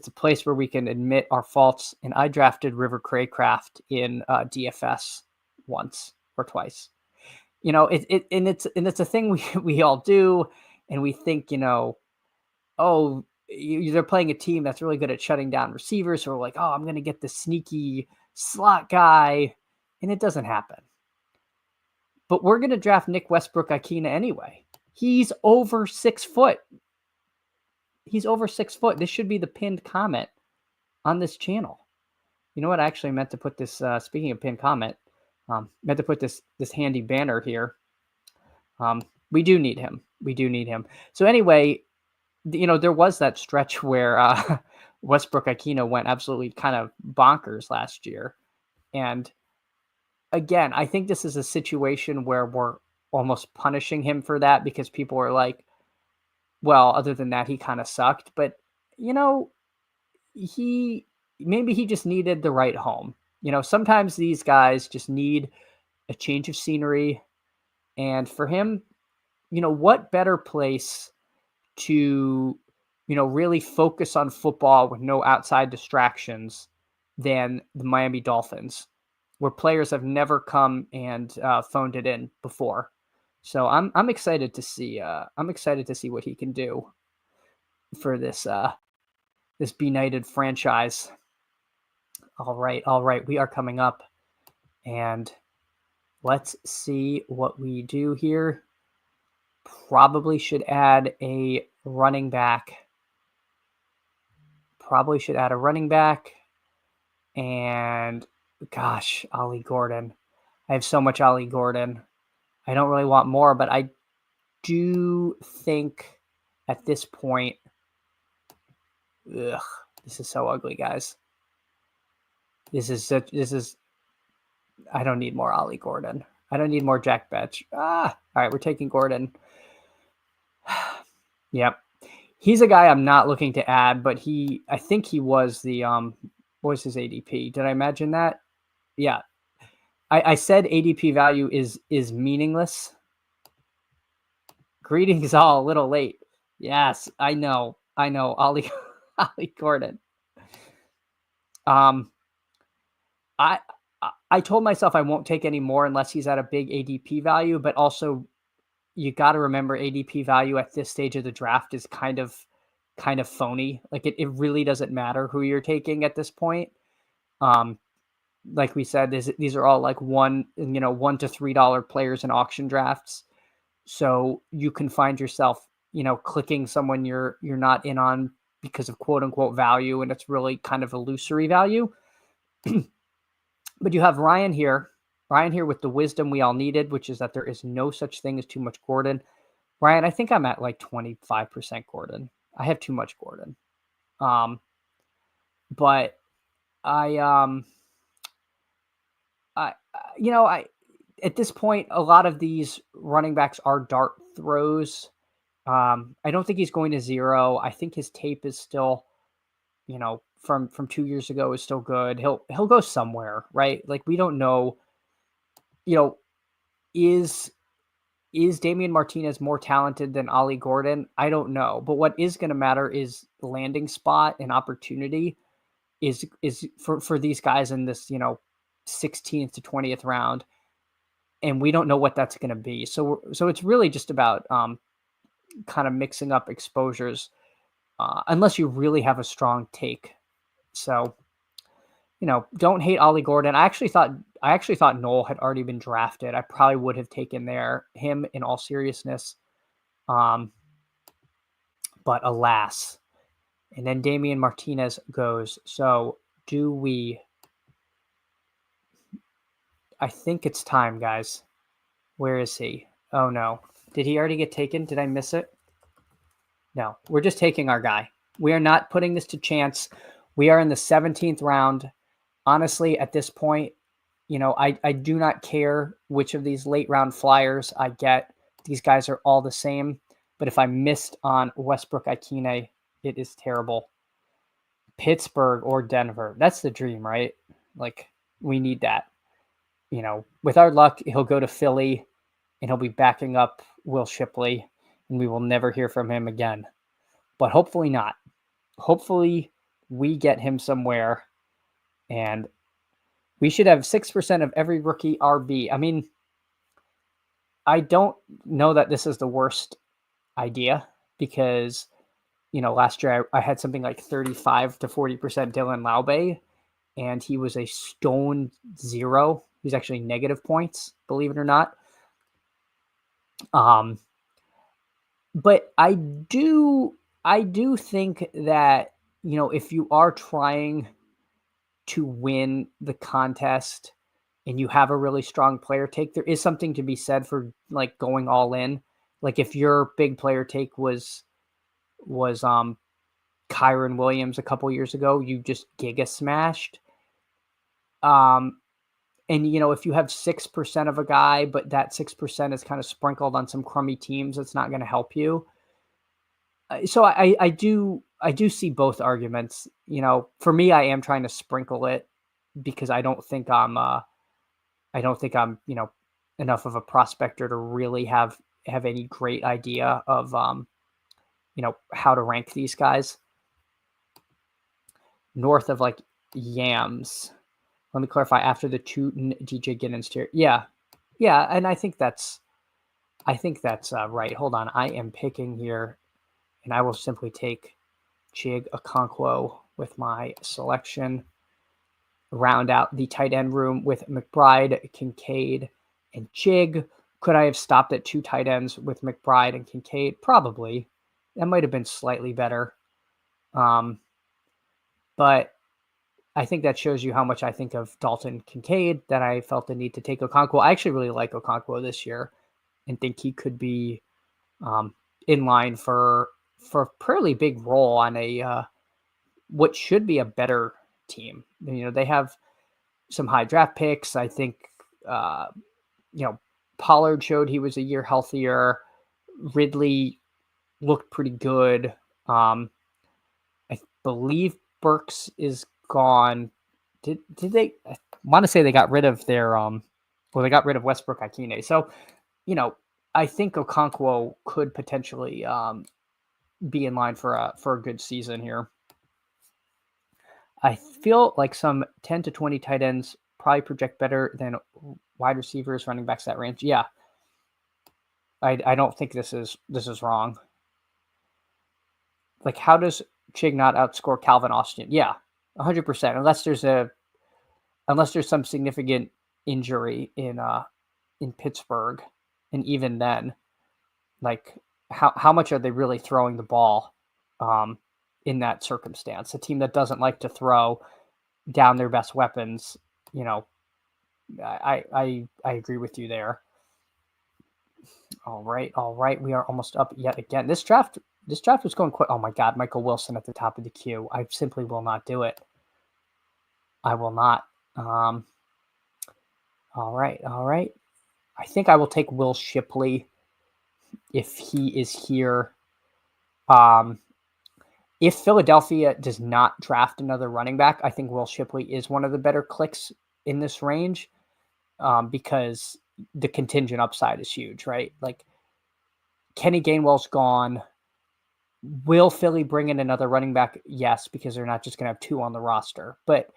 a place where we can admit our faults. And I drafted River Craycraft in DFS once or twice. It's a thing we all do, and we think, oh, they're playing a team that's really good at shutting down receivers. So we're like, oh, I'm going to get the sneaky slot guy, and it doesn't happen. But we're going to draft Nick Westbrook-Ikhine anyway. He's over 6 foot. He's over 6 foot. This should be the pinned comment on this channel. You know what? I actually meant to put this, speaking of pinned comment, meant to put this handy banner here. We do need him. We do need him. So anyway, there was that stretch where Westbrook-Ikhine went absolutely kind of bonkers last year. And again, I think this is a situation where we're almost punishing him for that, because people are like, well, other than that, he kind of sucked. But, maybe he just needed the right home. Sometimes these guys just need a change of scenery. And for him, what better place to, really focus on football with no outside distractions than the Miami Dolphins, where players have never come and phoned it in before. So I'm excited to see what he can do for this benighted franchise. All right, we are coming up, and let's see what we do here. Probably should add a running back. And gosh, Ollie Gordon. I have so much Ollie Gordon. I don't really want more, but I do think at this point, this is so ugly, guys. I don't need more Ollie Gordon. I don't need more Jack Betch. All right, we're taking Gordon. Yep. He's a guy I'm not looking to add, but I think he was the, what was his ADP? Did I imagine that? Yeah. I said ADP value is meaningless. Greetings all, a little late. Yes, I know. Ollie Gordon. I told myself I won't take any more unless he's at a big ADP value, but also you got to remember ADP value at this stage of the draft is kind of phony. Like it really doesn't matter who you're taking at this point. Like we said, these are all like $1 to $3 players in auction drafts. So you can find yourself, clicking someone you're not in on because of quote unquote value, and it's really kind of illusory value. But you have Ryan here with the wisdom we all needed, which is that there is no such thing as too much Gordon. Ryan, I think I'm at like 25% Gordon. I have too much Gordon. But I at this point, a lot of these running backs are dart throws. I don't think he's going to zero. I think his tape is still, from 2 years ago is still good. He'll go somewhere, right? Like we don't know, is Damian Martinez more talented than Ollie Gordon? I don't know. But what is going to matter is landing spot and opportunity is for these guys in this, 16th to 20th round. And we don't know what that's going to be. So it's really just about kind of mixing up exposures, unless you really have a strong take. So, don't hate Ollie Gordon. I actually thought Noel had already been drafted. I probably would have taken him in all seriousness. But alas. And then Damian Martinez goes. So I think it's time, guys. Where is he? Oh no. Did he already get taken? Did I miss it? No, we're just taking our guy. We are not putting this to chance. We are in the 17th round. Honestly, at this point, I do not care which of these late round flyers I get. These guys are all the same. But if I missed on Westbrook Ikine, it is terrible. Pittsburgh or Denver. That's the dream, right? Like, we need that. With our luck, he'll go to Philly and he'll be backing up Will Shipley, and we will never hear from him again. But hopefully not. Hopefully we get him somewhere, and we should have 6% of every rookie RB. I mean, I don't know that this is the worst idea because, last year I had something like 35 to 40% Dylan Laube, and he was a stone zero. He's actually negative points, believe it or not. But I do think that, if you are trying to win the contest and you have a really strong player take, there is something to be said for like going all in. Like if your big player take was Kyron Williams a couple years ago, you just giga smashed. And if you have 6% of a guy, but that 6% is kind of sprinkled on some crummy teams, it's not going to help you. So I do see both arguments. For me, I am trying to sprinkle it because I don't think I'm enough of a prospector to really have any great idea of how to rank these guys. North of like Yams. Let me clarify, after the two DJ Giddens tier. Yeah, and I think that's right. Hold on, I am picking here, and I will simply take Chig Okonkwo with my selection. Round out the tight end room with McBride, Kincaid, and Chig. Could I have stopped at 2 tight ends with McBride and Kincaid? Probably. That might have been slightly better. But I think that shows you how much I think of Dalton Kincaid, that I felt the need to take Okonkwo. I actually really like Okonkwo this year and think he could be in line for a fairly big role on a what should be a better team. They have some high draft picks. I think, Pollard showed he was a year healthier. Ridley looked pretty good. I believe Burks is gone. Did they? I want to say they got rid of their they got rid of Westbrook Ikine. So, I think Okonkwo could potentially be in line for a good season here. I feel like some 10 to 20 tight ends probably project better than wide receivers, running backs that range. Yeah. I don't think this is wrong. Like, how does Chig not outscore Calvin Austin? Yeah, 100%. Unless there's some significant injury in Pittsburgh, and even then, like how much are they really throwing the ball in that circumstance? A team that doesn't like to throw down their best weapons, I agree with you there. All right. We are almost up yet again. This draft was going quick. Oh my God, Michael Wilson at the top of the queue. I simply will not do it. I will not. All right. I think I will take Will Shipley if he is here. If Philadelphia does not draft another running back, I think Will Shipley is one of the better clicks in this range because the contingent upside is huge, right? Like, Kenny Gainwell's gone. Will Philly bring in another running back? Yes, because they're not just going to have 2 on the roster. But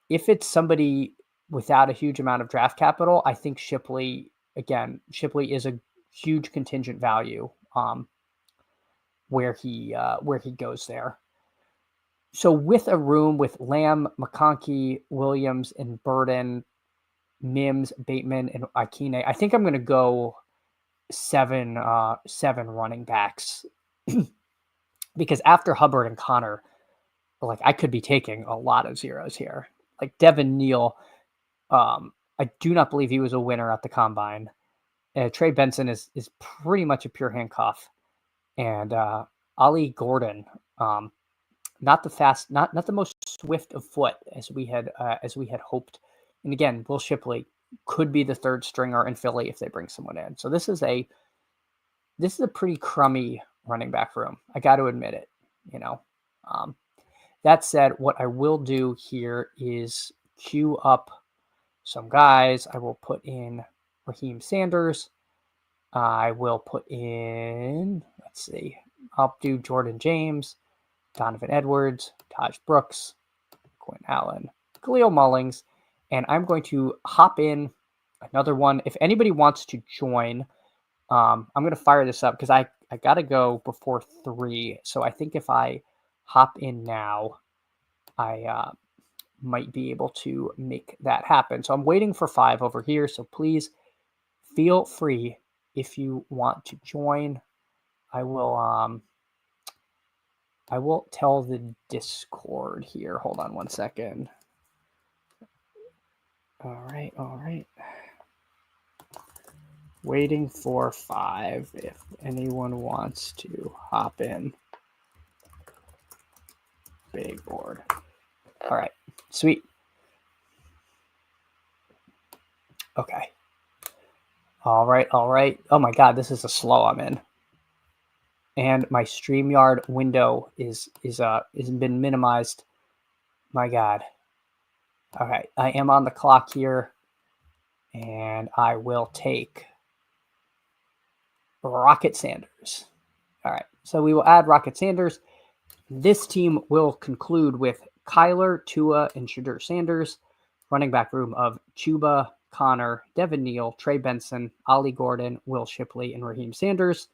if it's somebody without a huge amount of draft capital, I think Shipley is a huge contingent value where he goes there. So with a room with Lamb, McConkey, Williams, and Burden, Mims, Bateman, and Ikine, I think I'm going to go 7 running backs because after Hubbard and Connor, like, I could be taking a lot of zeros here. Like Devin Neal, I do not believe he was a winner at the combine. Trey Benson is pretty much a pure handcuff, and Ali Gordon, not the fast, not the most swift of foot as we had hoped. And again, Will Shipley could be the third stringer in Philly if they bring someone in. So this is a pretty crummy running back room. I got to admit it. That said, what I will do here is queue up some guys. I will put in Raheem Sanders. I will put in, let's see, I'll do Jordan James, Donovan Edwards, Taj Brooks, Quinn Allen, Khalil Mullings, and I'm going to hop in another one. If anybody wants to join, I'm going to fire this up because I got to go before 3. So I think if I hop in now, I might be able to make that happen. So I'm waiting for 5 over here. So please feel free if you want to join. I will tell the Discord here. Hold on one second. All right. Waiting for 5 if anyone wants to hop in. Big board. All right, sweet. Okay. All right. Oh my God, this is a slow I'm in. And my StreamYard window is been minimized. My God. Okay, I am on the clock here, and I will take Rocket Sanders. All right, so we will add Rocket Sanders. This team will conclude with Kyler, Tua, and Shadur Sanders. Running back room of Chuba, Connor, Devin Neal, Trey Benson, Ollie Gordon, Will Shipley, and Raheem Sanders.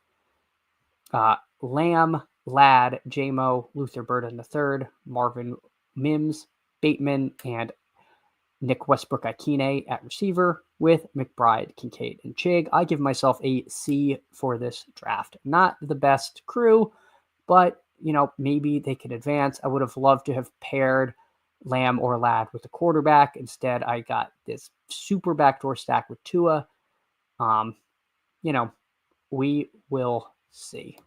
Lamb, Ladd, J-Mo, Luther Burden III, Marvin Mims, Bateman, and Nick Westbrook-Ikine at receiver with McBride, Kincaid, and Chig. I give myself a C for this draft. Not the best crew, but, maybe they could advance. I would have loved to have paired Lamb or Ladd with the quarterback. Instead, I got this super backdoor stack with Tua. We will see.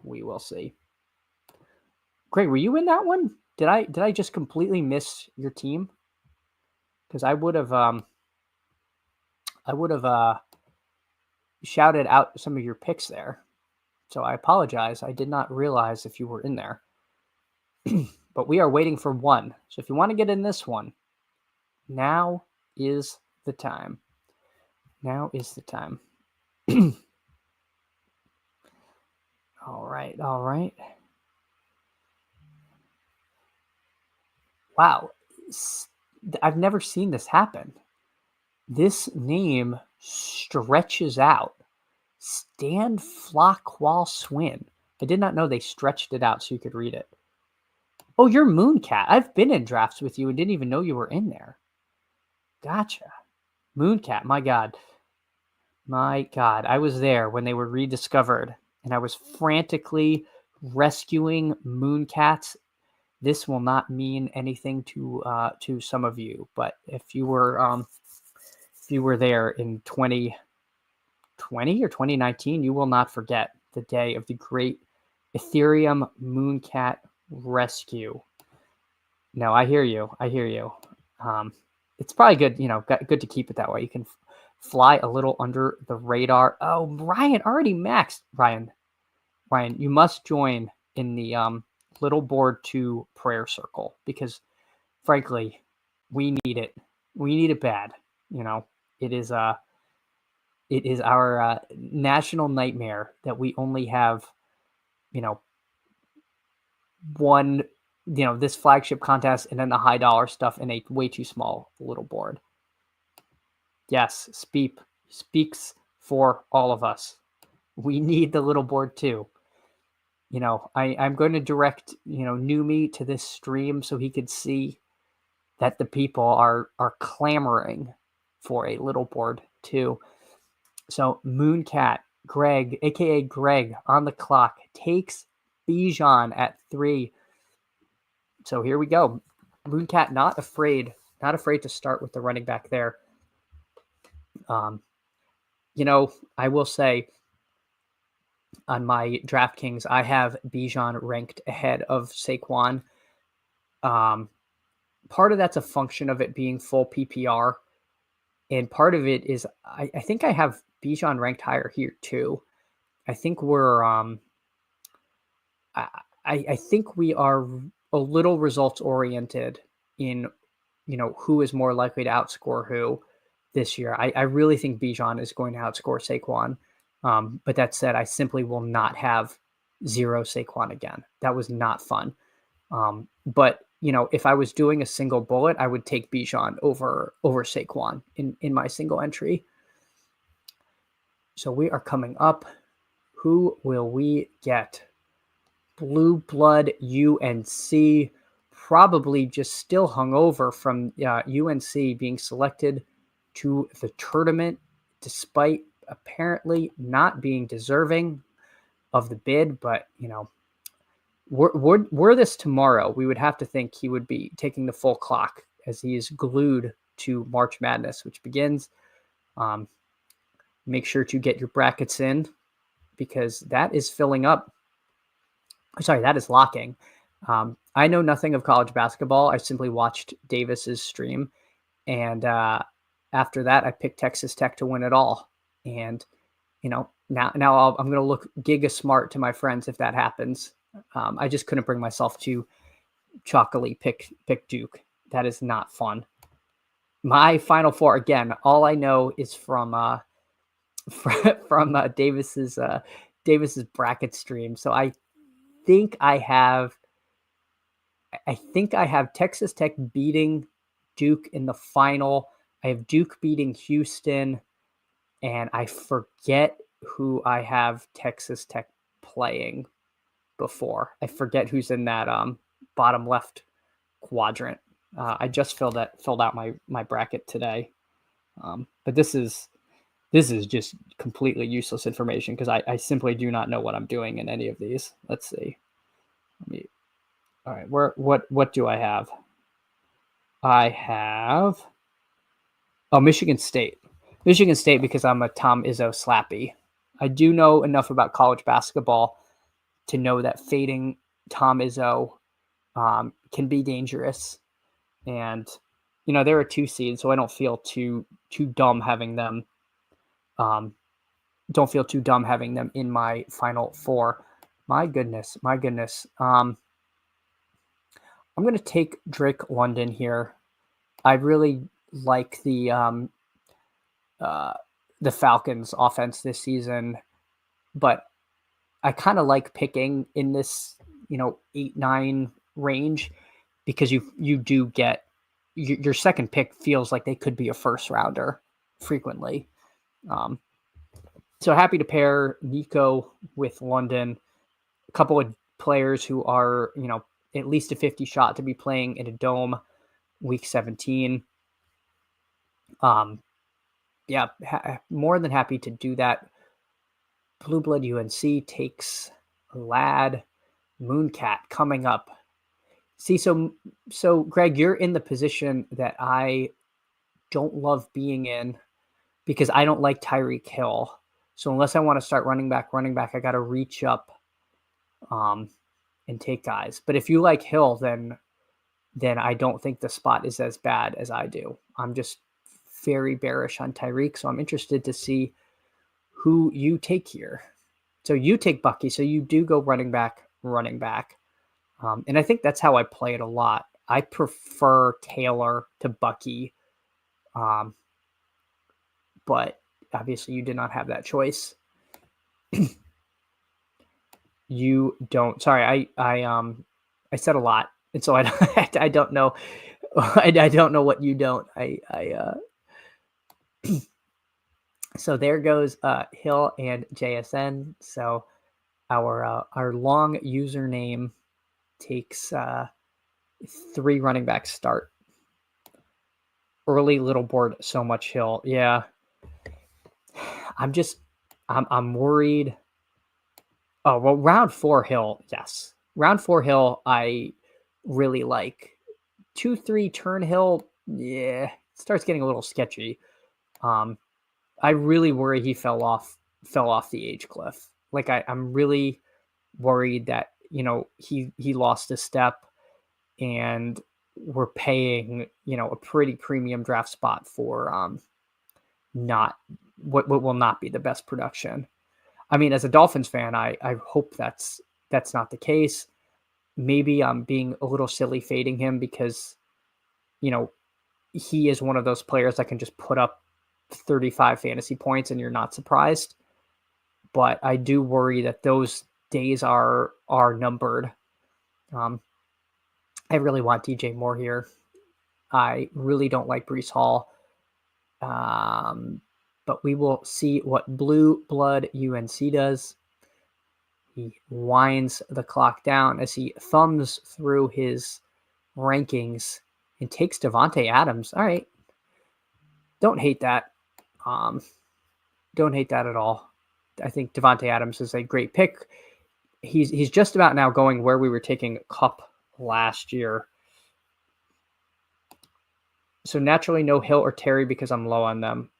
Greg, were you in that one? Did I just completely miss your team? Because I would have shouted out some of your picks there. So I apologize. I did not realize if you were in there. But we are waiting for 1. So if you want to get in this one, now is the time. All right. Wow. I've never seen this happen. This name stretches out. Stand Flock Wall Swin. I did not know they stretched it out so you could read it. Oh, you're Mooncat. I've been in drafts with you and didn't even know you were in there. Gotcha. Mooncat, my God. I was there when they were rediscovered, and I was frantically rescuing Mooncats. This will not mean anything to some of you, but if you were there in 2020 or 2019, you will not forget the day of the great Ethereum Mooncat rescue. No, I hear you. It's probably good, good to keep it that way. You can fly a little under the radar. Oh, Ryan already maxed. Ryan, you must join in the Little Board 2 prayer circle because, frankly, we need it. We need it bad. It is our national nightmare that we only have, one, this flagship contest and then the high dollar stuff in a way too small little board. Yes, speaks for all of us. We need the little board too. I'm going to direct, Numi to this stream so he could see that the people are clamoring for a little board too. So Mooncat, Greg, aka Greg, on the clock, takes Bijan at 3. So here we go. Mooncat not afraid to start with the running back there. I will say on my DraftKings, I have Bijan ranked ahead of Saquon. Part of that's a function of it being full PPR, and part of it is I think I have Bijan ranked higher here too. I think we're I think we are a little results oriented in who is more likely to outscore who this year. I really think Bijan is going to outscore Saquon. But that said, I simply will not have zero Saquon again. That was not fun. But if I was doing a single bullet, I would take Bijan over Saquon in my single entry. So we are coming up. Who will we get? Blue Blood UNC, probably just still hungover from UNC being selected to the tournament, despite apparently not being deserving of the bid. But were this tomorrow, we would have to think he would be taking the full clock as he is glued to March Madness, which begins. Make sure to get your brackets in because that is filling up. Sorry, that is locking. I know nothing of college basketball. I simply watched Davis's stream. And after that, I picked Texas Tech to win it all. And, now I'm going to look giga smart to my friends if that happens. I just couldn't bring myself to chalkily pick Duke. That is not fun. My Final Four, again, all I know is from Davis's bracket stream. So I think I have Texas Tech beating Duke in the final. I have Duke beating Houston, and I forget who I have Texas Tech playing before. I forget who's in that bottom left quadrant. I just filled out my bracket today, but this is just completely useless information because I simply do not know what I'm doing in any of these. Let's see. All right, what do I have? I have Michigan State. Michigan State because I'm a Tom Izzo slappy. I do know enough about college basketball to know that fading Tom Izzo can be dangerous. And, they're a 2 seed, so I don't feel too dumb having them. Don't feel too dumb having them in my Final Four. My goodness. I'm going to take Drake London here. I really like the Falcons offense this season, but I kind of like picking in this, 8-9 range because you do get your second pick feels like they could be a first rounder frequently. So happy to pair Nico with London, a couple of players who are, at least a 50 shot to be playing in a dome week 17. More than happy to do that. Blue Blood UNC takes Lad Mooncat coming up. See, so Greg, you're in the position that I don't love being in because I don't like Tyreek Hill. So unless I want to start running back, I got to reach up and take guys. But if you like Hill, then I don't think the spot is as bad as I do. I'm just very bearish on Tyreek, so I'm interested to see who you take here. So you take Bucky, so you do go running back. And I think that's how I play it a lot. I prefer Taylor to Bucky, but obviously you did not have that choice. You don't. Sorry, I said a lot, and so I don't know. I don't know what you don't. So there goes Hill and JSN. So our long username takes 3 running back start. Early little board, so much Hill. Yeah. I'm worried. Oh, well, round 4 Hill, yes. Round 4 Hill, I really like. 2-3 turn Hill, yeah, it starts getting a little sketchy. I really worry he fell off the age cliff. Like I'm really worried that he lost a step, and we're paying, a pretty premium draft spot for not what will not be the best production. I mean, as a Dolphins fan, I hope that's not the case. Maybe I'm being a little silly fading him because, he is one of those players that can just put up 35 fantasy points and you're not surprised. But I do worry that those days are numbered. I really want DJ Moore here. I really don't like Breece Hall. But we will see what Blue Blood UNC does. He winds the clock down as he thumbs through his rankings and takes Devontae Adams. All right. Don't hate that. Don't hate that at all. I think Devontae Adams is a great pick. He's just about now going where we were taking Cup last year. So naturally no Hill or Terry because I'm low on them.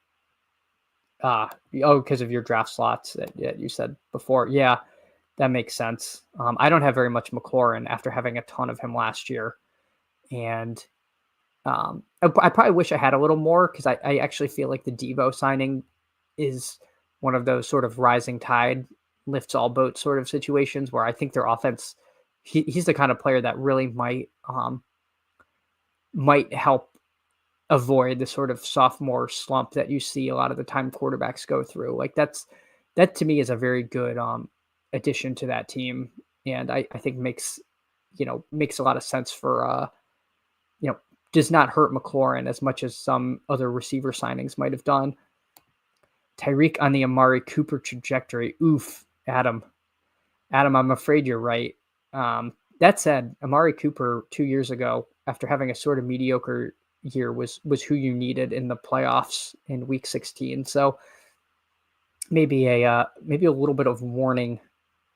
Because of your draft slots that you said before. Yeah, that makes sense. I don't have very much McLaurin after having a ton of him last year. And I probably wish I had a little more because I actually feel like the Deebo signing is one of those sort of rising tide lifts all boats sort of situations where I think their offense, he's the kind of player that really might help avoid the sort of sophomore slump that you see a lot of the time quarterbacks go through. Like that to me is a very good addition to that team. And I think makes a lot of sense for, does not hurt McLaurin as much as some other receiver signings might have done. Tyreek on the Amari Cooper trajectory. Oof, Adam, I'm afraid you're right. That said, Amari Cooper 2 years ago, after having a sort of mediocre year, was who you needed in the playoffs in week 16. So maybe a little bit of warning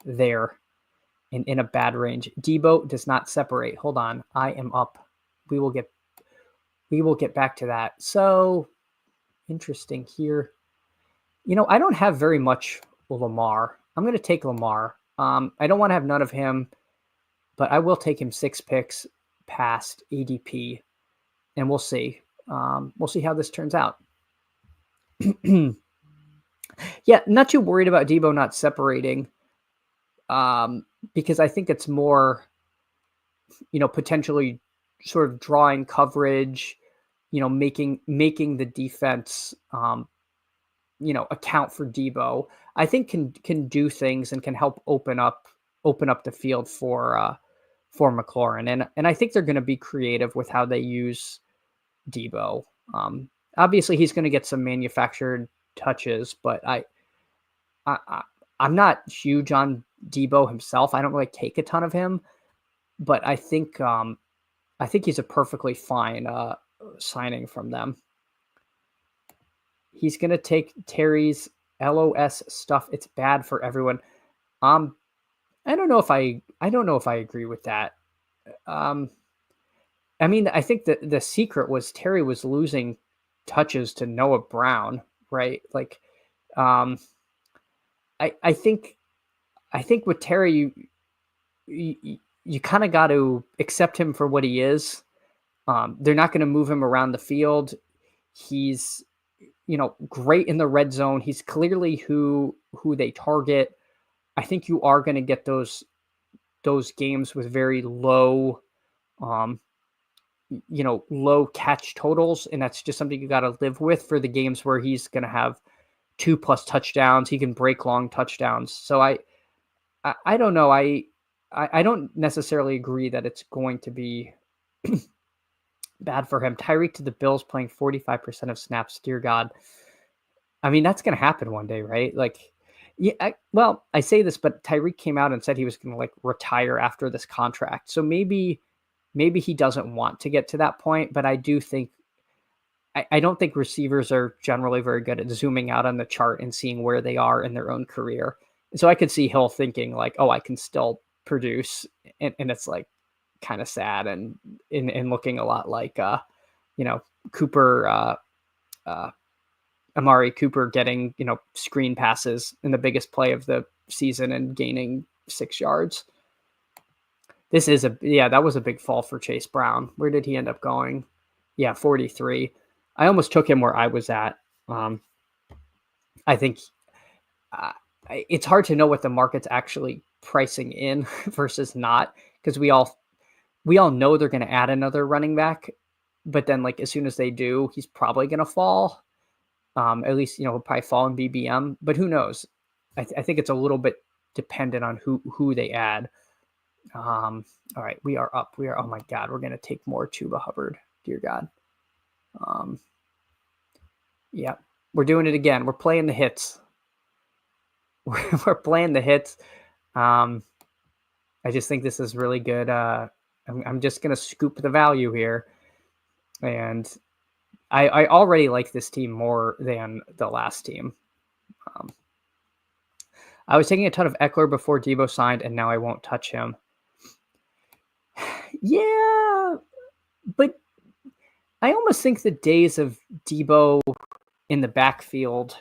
there in a bad range. Deebo does not separate. Hold on. I am up. We will get back to that. So interesting here. I don't have very much Lamar. I'm going to take Lamar. I don't want to have none of him, but I will take him 6 picks past ADP, and we'll see. We'll see how this turns out. Yeah, not too worried about Deebo not separating, because I think it's more, potentially sort of drawing coverage, making the defense, account for Deebo. I think can do things and can help open up the field for McLaurin, and I think they're going to be creative with how they use Deebo. Obviously, he's going to get some manufactured touches, but I'm not huge on Deebo himself. I don't really take a ton of him, but I think he's a perfectly fine signing from them. He's going to take Terry's LOS stuff. It's bad for everyone. I don't know if I agree with that. I mean, I think that the secret was Terry was losing touches to Noah Brown, right? Like, I think with Terry, you kind of got to accept him for what he is. They're not going to move him around the field. He's, great in the red zone. He's clearly who they target. I think you are going to get those games with very low, low catch totals. And that's just something you got to live with for the games where he's going to have 2+ touchdowns. He can break long touchdowns. So I don't know. I don't necessarily agree that it's going to be bad for him. Tyreek to the Bills playing 45% of snaps. Dear God. I mean, that's going to happen one day, right? Like, yeah, I say this, but Tyreek came out and said he was going to retire after this contract. So maybe he doesn't want to get to that point, but I do think, I don't think receivers are generally very good at zooming out on the chart and seeing where they are in their own career. And so I could see Hill thinking oh, I can still produce. And it's kind of sad and looking a lot like, Cooper, Amari Cooper getting, screen passes in the biggest play of the season and gaining 6 yards. that was a big fall for Chase Brown. Where did he end up going? Yeah, 43. I almost took him where I was at. I think it's hard to know what the market's actually pricing in versus not, because we all know they're going to add another running back, but then like as soon as they do, he's probably going to fall. At least he'll probably fall in BBM, but who knows? I think it's a little bit dependent on who they add. All right, we are up. Oh my God, we're going to take more Chuba Hubbard. Dear God. Yeah, we're doing it again. We're playing the hits. We're playing the hits. I just think this is really good. I'm just going to scoop the value here. And I already like this team more than the last team. I was taking a ton of Eckler before Debo signed, and now I won't touch him. Yeah, but I almost think the days of Debo in the backfield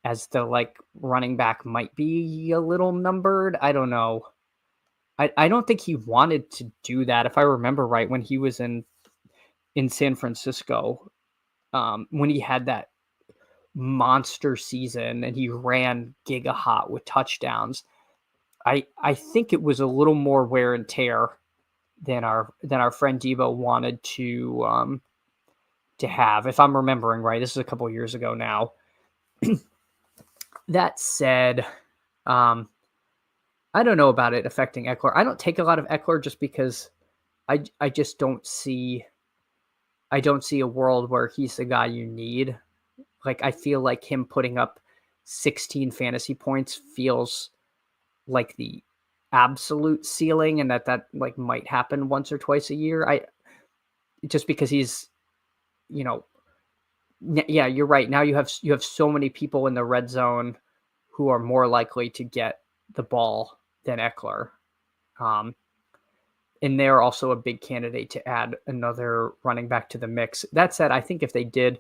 as the like running back might be a little numbered. I don't know. I don't think he wanted to do that. If I remember right, when he was in San Francisco, when he had that monster season and he ran giga hot with touchdowns, I think it was a little more wear and tear than our friend Debo wanted to have, if I'm remembering right. This is a couple years ago now. That said, I don't know about it affecting Eckler. I don't take a lot of Eckler just because I just don't see a world where he's the guy you need. Like, I feel like him putting up 16 fantasy points feels like the absolute ceiling, and that like might happen once or twice a year. Just because he's, yeah, you're right. Now you have so many people in the red zone who are more likely to get the ball than Eckler. And they're also a big candidate to add another running back to the mix. That said, I think if they did,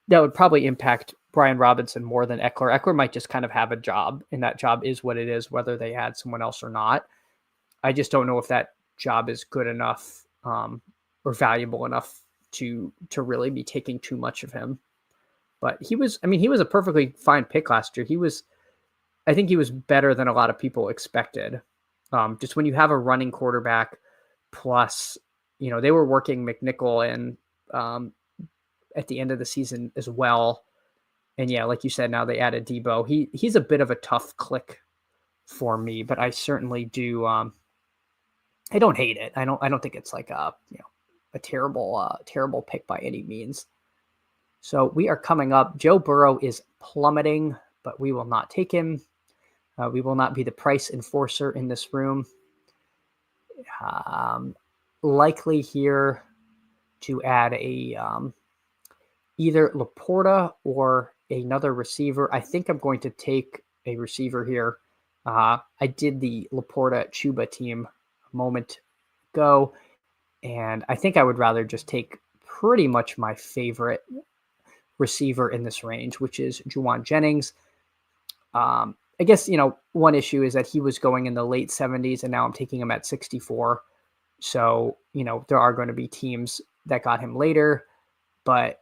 that would probably impact Brian Robinson more than Eckler. Eckler might just kind of have a job, and that job is what it is, whether they add someone else or not. I just don't know if that job is good enough or valuable enough to really be taking too much of him. But he was a perfectly fine pick last year. I think he was better than a lot of people expected. Just when you have a running quarterback, plus, they were working McNichol in at the end of the season as well. And yeah, like you said, now they added Debo. He's a bit of a tough click for me, but I certainly do. I don't hate it. I don't think it's like a terrible pick by any means. So we are coming up. Joe Burrow is plummeting, but we will not take him. We will not be the price enforcer in this room. Likely here to add a either Laporta or another receiver. I think I'm going to take a receiver here. I did the Laporta Chuba team a moment ago, and I think I would rather just take pretty much my favorite receiver in this range, which is Juwan Jennings. I guess, one issue is that he was going in the late 70s, and now I'm taking him at 64. So, there are going to be teams that got him later, but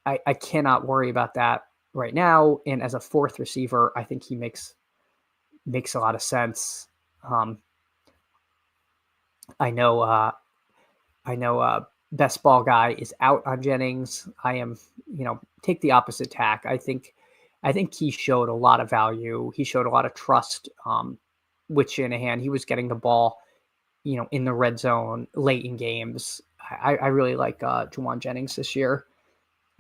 I cannot worry about that right now. And as a fourth receiver, I think he makes a lot of sense. I know Best Ball Guy is out on Jennings. I am, take the opposite tack. I think he showed a lot of value. He showed a lot of trust with Shanahan. He was getting the ball, in the red zone late in games. I really like Juwan Jennings this year.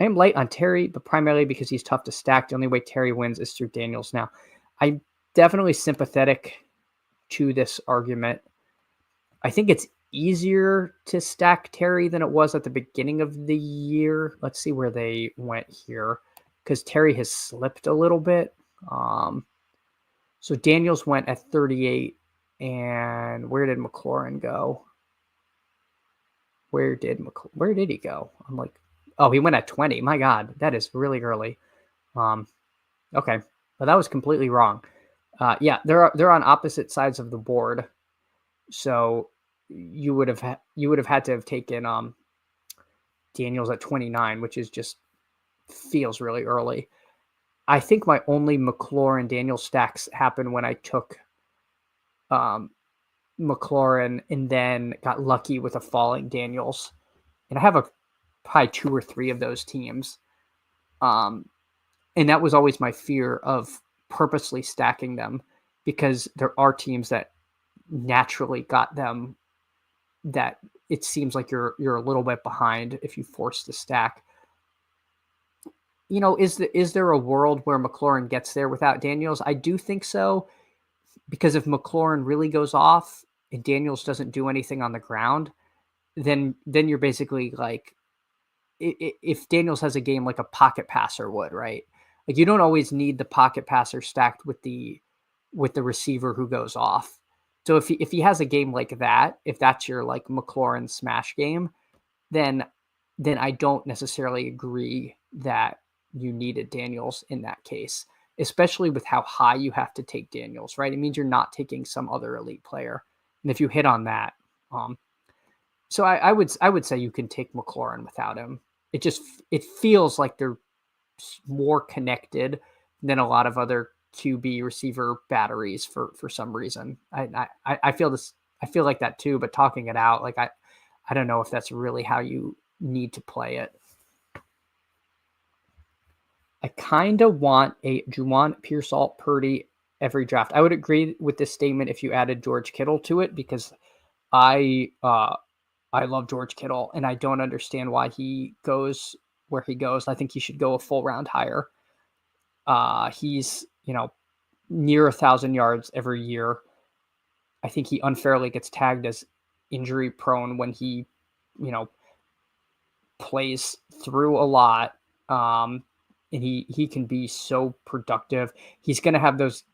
I am light on Terry, but primarily because he's tough to stack. The only way Terry wins is through Daniels now. I'm definitely sympathetic to this argument. I think it's easier to stack Terry than it was at the beginning of the year. Let's see where they went here, because Terry has slipped a little bit. So Daniels went at 38, and where did McLaurin go? Where did he go? I'm like, oh, he went at 20. My God, that is really early. Okay, but that was completely wrong. Yeah, they're on opposite sides of the board, So you would have had to have taken Daniels at 29, which is just feels really early. I think my only McLaurin Daniels stacks happened when I took um, McLaurin and then got lucky with a falling Daniels. And I have probably 2 or 3 of those teams. And that was always my fear of purposely stacking them, because there are teams that naturally got them that it seems like you're a little bit behind if you force the stack. Is there a world where McLaurin gets there without Daniels? I do think so, because if McLaurin really goes off and Daniels doesn't do anything on the ground, then you're basically like, if Daniels has a game like a pocket passer would, right? Like, you don't always need the pocket passer stacked with the receiver who goes off. So if he has a game like that, if that's your like McLaurin smash game, then I don't necessarily agree that you needed Daniels in that case, especially with how high you have to take Daniels, right? It means you're not taking some other elite player. And if you hit on that, so I would say you can take McLaurin without him. It feels like they're more connected than a lot of other QB receiver batteries for some reason. I feel this. I feel like that too. But talking it out, like I don't know if that's really how you need to play it. I kind of want do you want Pearsall, Purdy every draft? I would agree with this statement if you added George Kittle to it, because I love George Kittle, and I don't understand why he goes where he goes. I think he should go a full round higher. He's near 1,000 yards every year. I think he unfairly gets tagged as injury prone when he plays through a lot. And he can be so productive. He's gonna have those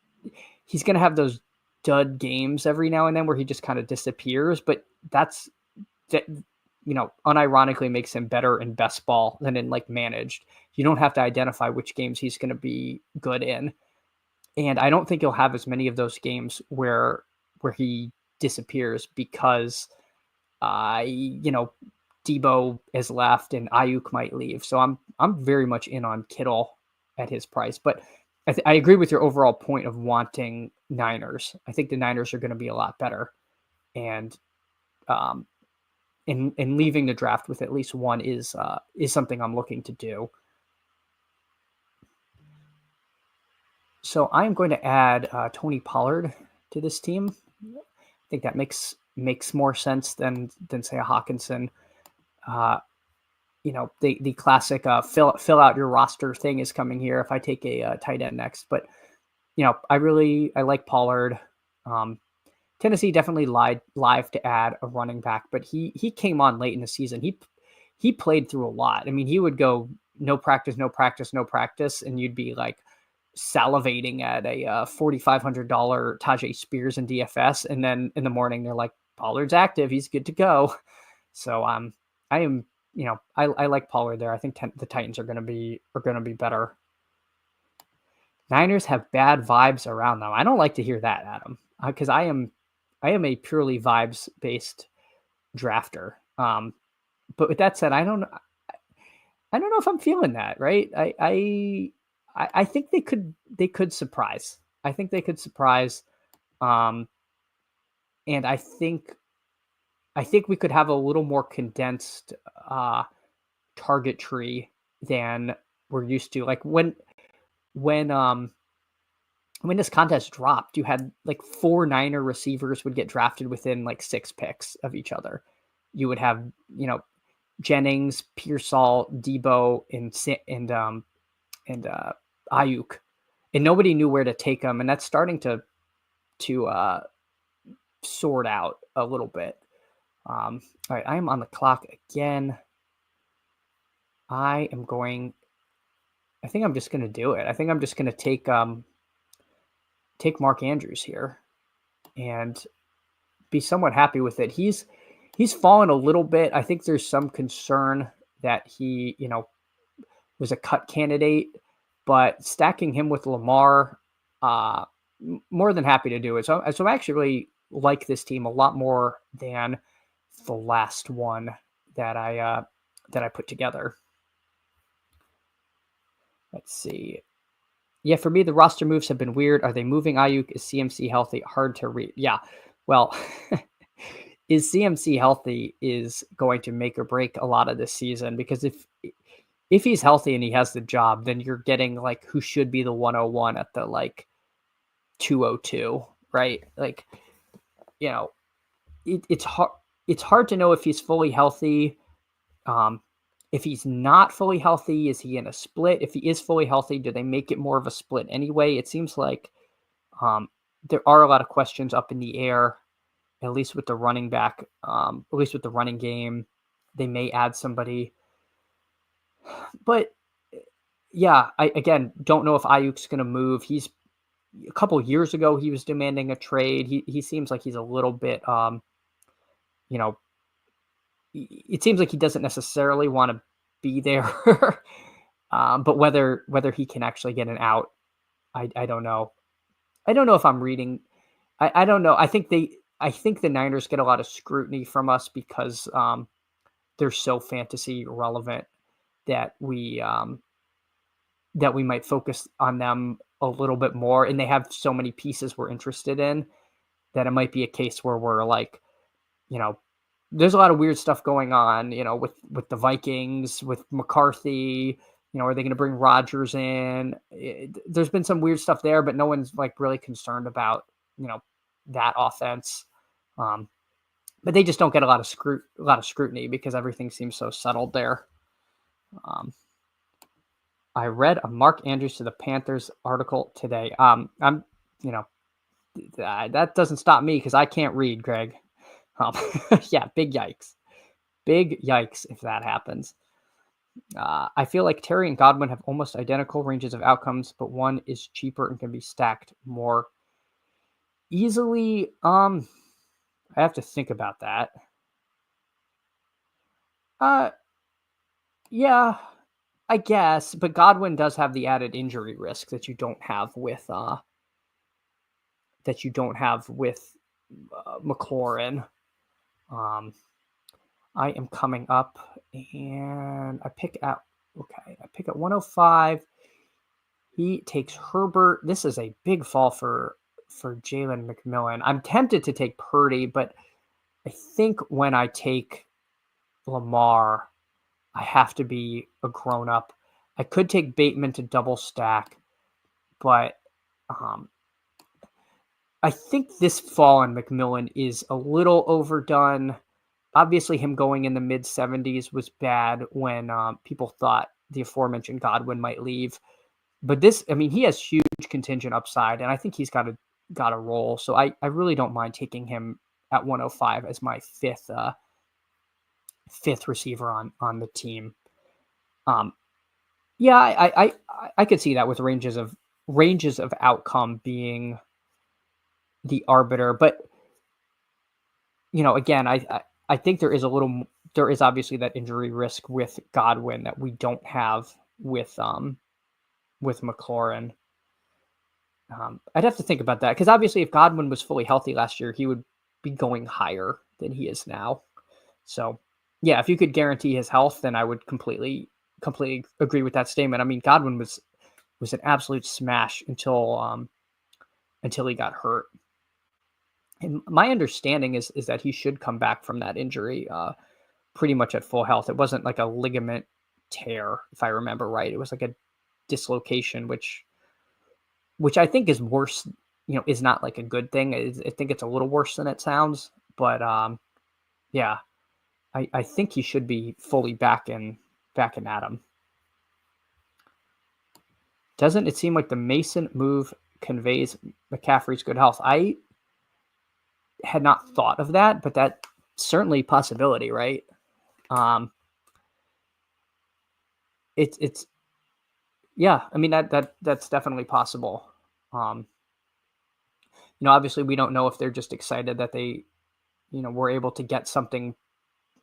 dud games every now and then where he just kind of disappears, but that unironically makes him better in best ball than in like managed. You don't have to identify which games he's going to be good in. And I don't think he'll have as many of those games where he disappears, because Debo is left and Ayuk might leave. So I'm very much in on Kittle at his price. But I agree with your overall point of wanting Niners. I think the Niners are going to be a lot better. And in leaving the draft with at least one is something I'm looking to do. So I'm going to add Tony Pollard to this team. I think that makes more sense than say a Hawkinson. The classic fill out your roster thing is coming here if I take a tight end next. But I like Pollard. Tennessee definitely live to add a running back, but he came on late in the season. He played through a lot. I mean, he would go no practice, and you'd be like salivating at a $4,500 Tajay Spears in DFS, and then in the morning they're like, Pollard's active, he's good to go. So I am I like Pollard there. I think the Titans are going to be better. Niners have bad vibes around them. I don't like to hear that, Adam, because I am a purely vibes based drafter. But with that said, I don't know if I'm feeling that, right? I think they could surprise. I think they could surprise. And I think we could have a little more condensed target tree than we're used to. Like when this contest dropped, you had like 4 Niner receivers would get drafted within like 6 picks of each other. You would have, Jennings, Pearsall, Debo, and Ayuk, and nobody knew where to take them. And that's starting to sort out a little bit. All right, I am on the clock again. I think I'm just going to do it. I think I'm just going to take Mark Andrews here and be somewhat happy with it. He's fallen a little bit. I think there's some concern that he, was a cut candidate, but stacking him with Lamar, more than happy to do it. So I'm actually like this team a lot more than the last one that I put together. Let's see. Yeah, for me, the roster moves have been weird. Are they moving Ayuk? Is CMC healthy? Hard to read. Yeah, well, is CMC healthy is going to make or break a lot of this season, because if he's healthy and he has the job, then you're getting like who should be the 101 at the like 202, right? Like, you know, it's hard to know if he's fully healthy. If he's not fully healthy, is he in a split? If he is fully healthy, do they make it more of a split anyway? It seems like there are a lot of questions up in the air, at least with the running back, at least with the running game. They may add somebody. But yeah, I again don't know if Ayuk's going to move. He's a couple years ago he was demanding a trade. He seems like he's a little bit you know, it seems like he doesn't necessarily want to be there. But whether he can actually get an out, I don't know. I don't know if I'm reading. I don't know. I think the Niners get a lot of scrutiny from us because they're so fantasy relevant that we might focus on them a little bit more, and they have so many pieces we're interested in that it might be a case where we're like, you know, there's a lot of weird stuff going on, you know, with the Vikings, with McCarthy. You know, are they going to bring Rodgers in? There's been some weird stuff there, but no one's like really concerned about, you know, that offense. But they just don't get a lot of scrutiny because everything seems so settled there. I read a Mark Andrews to the Panthers article today. I'm, you know, that doesn't stop me because I can't read, Greg. Yeah, big yikes. Big yikes if that happens. I feel like Terry and Godwin have almost identical ranges of outcomes, but one is cheaper and can be stacked more easily. I have to think about that. Yeah, I guess, but Godwin does have the added injury risk that you don't have with McLaurin. I am coming up, and I pick at 105. He takes Herbert. This is a big fall for Jalen McMillan. I'm tempted to take Purdy, but I think when I take Lamar, I have to be a grown up. I could take Bateman to double stack, but I think this fall on McMillan is a little overdone. Obviously, him going in the mid 70s was bad when people thought the aforementioned Godwin might leave. But this, I mean, he has huge contingent upside, and I think he's got a role. So I really don't mind taking him at 105 as my fifth receiver on the team. Yeah, I could see that with ranges of outcome being the arbiter, but you know, again, I think there is obviously that injury risk with Godwin that we don't have with McLaurin. I'd have to think about that because obviously, if Godwin was fully healthy last year, he would be going higher than he is now. So, yeah, if you could guarantee his health, then I would completely agree with that statement. I mean, Godwin was an absolute smash until he got hurt. And my understanding is that he should come back from that injury pretty much at full health. It wasn't like a ligament tear, if I remember right. It was like a dislocation, which I think is worse, you know, is not like a good thing. I think it's a little worse than it sounds. But yeah, I think he should be fully back in Adam. Doesn't it seem like the Mason move conveys McCaffrey's good health? I had not thought of that, but that's certainly a possibility, right? It's yeah, I mean that's definitely possible. You know, obviously we don't know if they're just excited that they, you know, were able to get something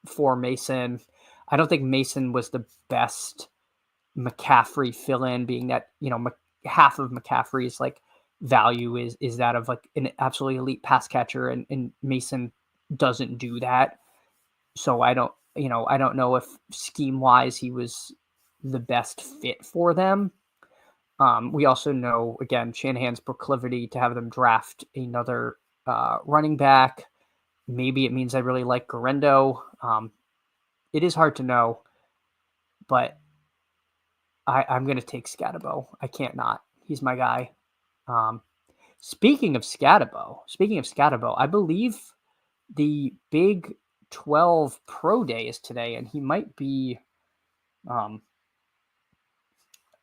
for Mason. I don't think Mason was the best McCaffrey fill-in, being that, you know, half of McCaffrey's like value is that of like an absolutely elite pass catcher, and Mason doesn't do that. So I don't know if scheme wise he was the best fit for them. We also know, again, Shanahan's proclivity to have them draft another running back. Maybe it means I really like Garendo. It is hard to know, but I'm going to take Scatabo. I can't not. He's my guy. Speaking of Scatabo, I believe the Big 12 Pro Day is today, and he might be. I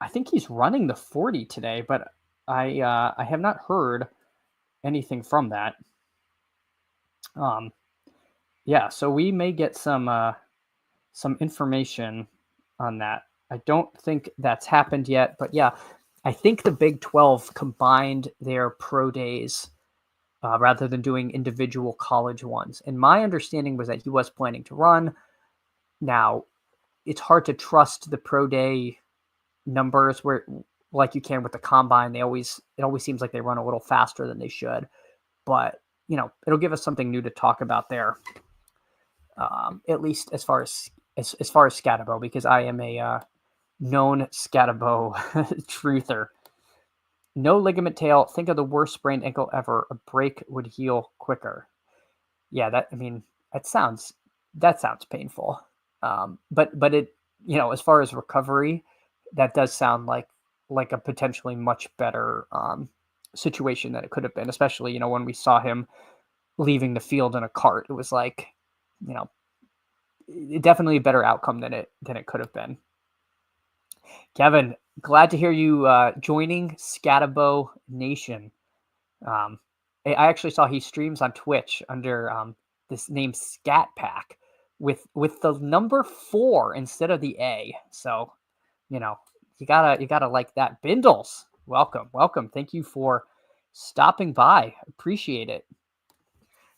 think he's running the 40 today, but I have not heard anything from that. Yeah, so we may get some information on that. I don't think that's happened yet, but yeah, I think the Big 12 combined their pro days rather than doing individual college ones. And my understanding was that he was planning to run. Now, it's hard to trust the pro day numbers where, like you can with the combine, it always seems like they run a little faster than they should. But it'll give us something new to talk about there. At least as far as Scatabo, because I am a known Scatabo truther. No ligament tail. Think of the worst sprained ankle ever. A break would heal quicker. Yeah, that sounds painful. But it, as far as recovery, that does sound like a potentially much better situation than it could have been. Especially when we saw him leaving the field in a cart, it was like, definitely a better outcome than it could have been. Kevin, glad to hear you joining Scatabo Nation. I actually saw he streams on Twitch under this name Scat Pack with the number 4 instead of the A. So, you gotta like that. Bindles, welcome. Thank you for stopping by. Appreciate it.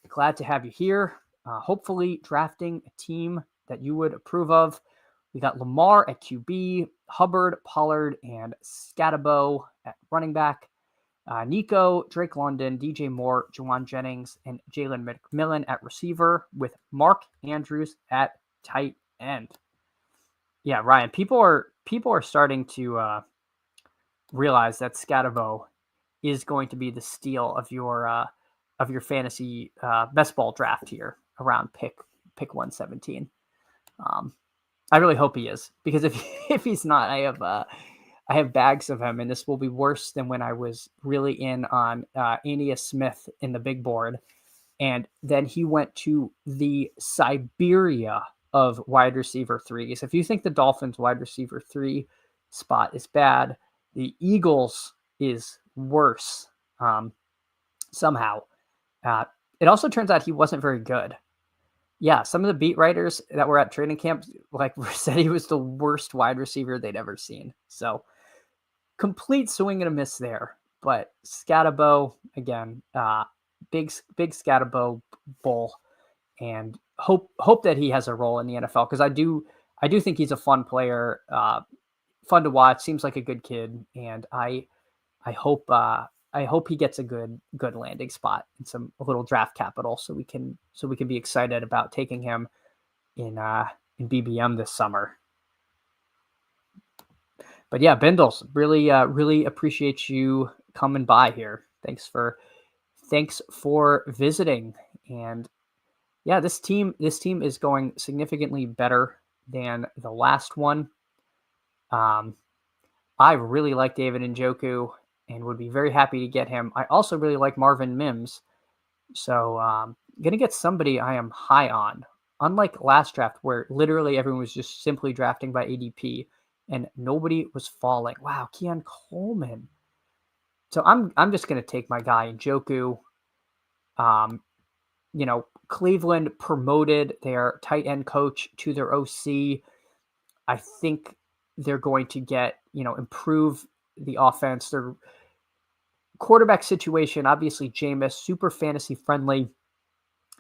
Glad to have you here. Hopefully drafting a team that you would approve of. We got Lamar at QB, Hubbard, Pollard, and Scatabo at running back. Nico, Drake London, DJ Moore, Juwan Jennings, and Jalen McMillan at receiver, with Mark Andrews at tight end. Yeah, Ryan, people are starting to realize that Scatabo is going to be the steal of your fantasy best ball draft here around pick 117. I really hope he is, because if he's not, I have bags of him, and this will be worse than when I was really in on Aeneas Smith in the big board, and then he went to the Siberia of wide receiver 3s. If you think the Dolphins wide receiver 3 spot is bad, the Eagles is worse somehow. It also turns out he wasn't very good. Yeah, some of the beat writers that were at training camp said he was the worst wide receiver they'd ever seen. So complete swing and a miss there. But Scatabo, again, big Scatabo bull, and hope that he has a role in the NFL, because I do think he's a fun player, fun to watch. Seems like a good kid, and I hope he gets a good landing spot and a little draft capital, so we can be excited about taking him in BBM this summer. But yeah, Bindles, really appreciate you coming by here. Thanks for visiting. And yeah, this team is going significantly better than the last one. I really like David Njoku and would be very happy to get him. I also really like Marvin Mims. So going to get somebody I am high on. Unlike last draft, where literally everyone was just simply drafting by ADP and nobody was falling. Wow, Keon Coleman. So I'm just going to take my guy Njoku. Cleveland promoted their tight end coach to their OC. I think they're going to get, improve the offense. Their quarterback situation, obviously Jameis, super fantasy friendly.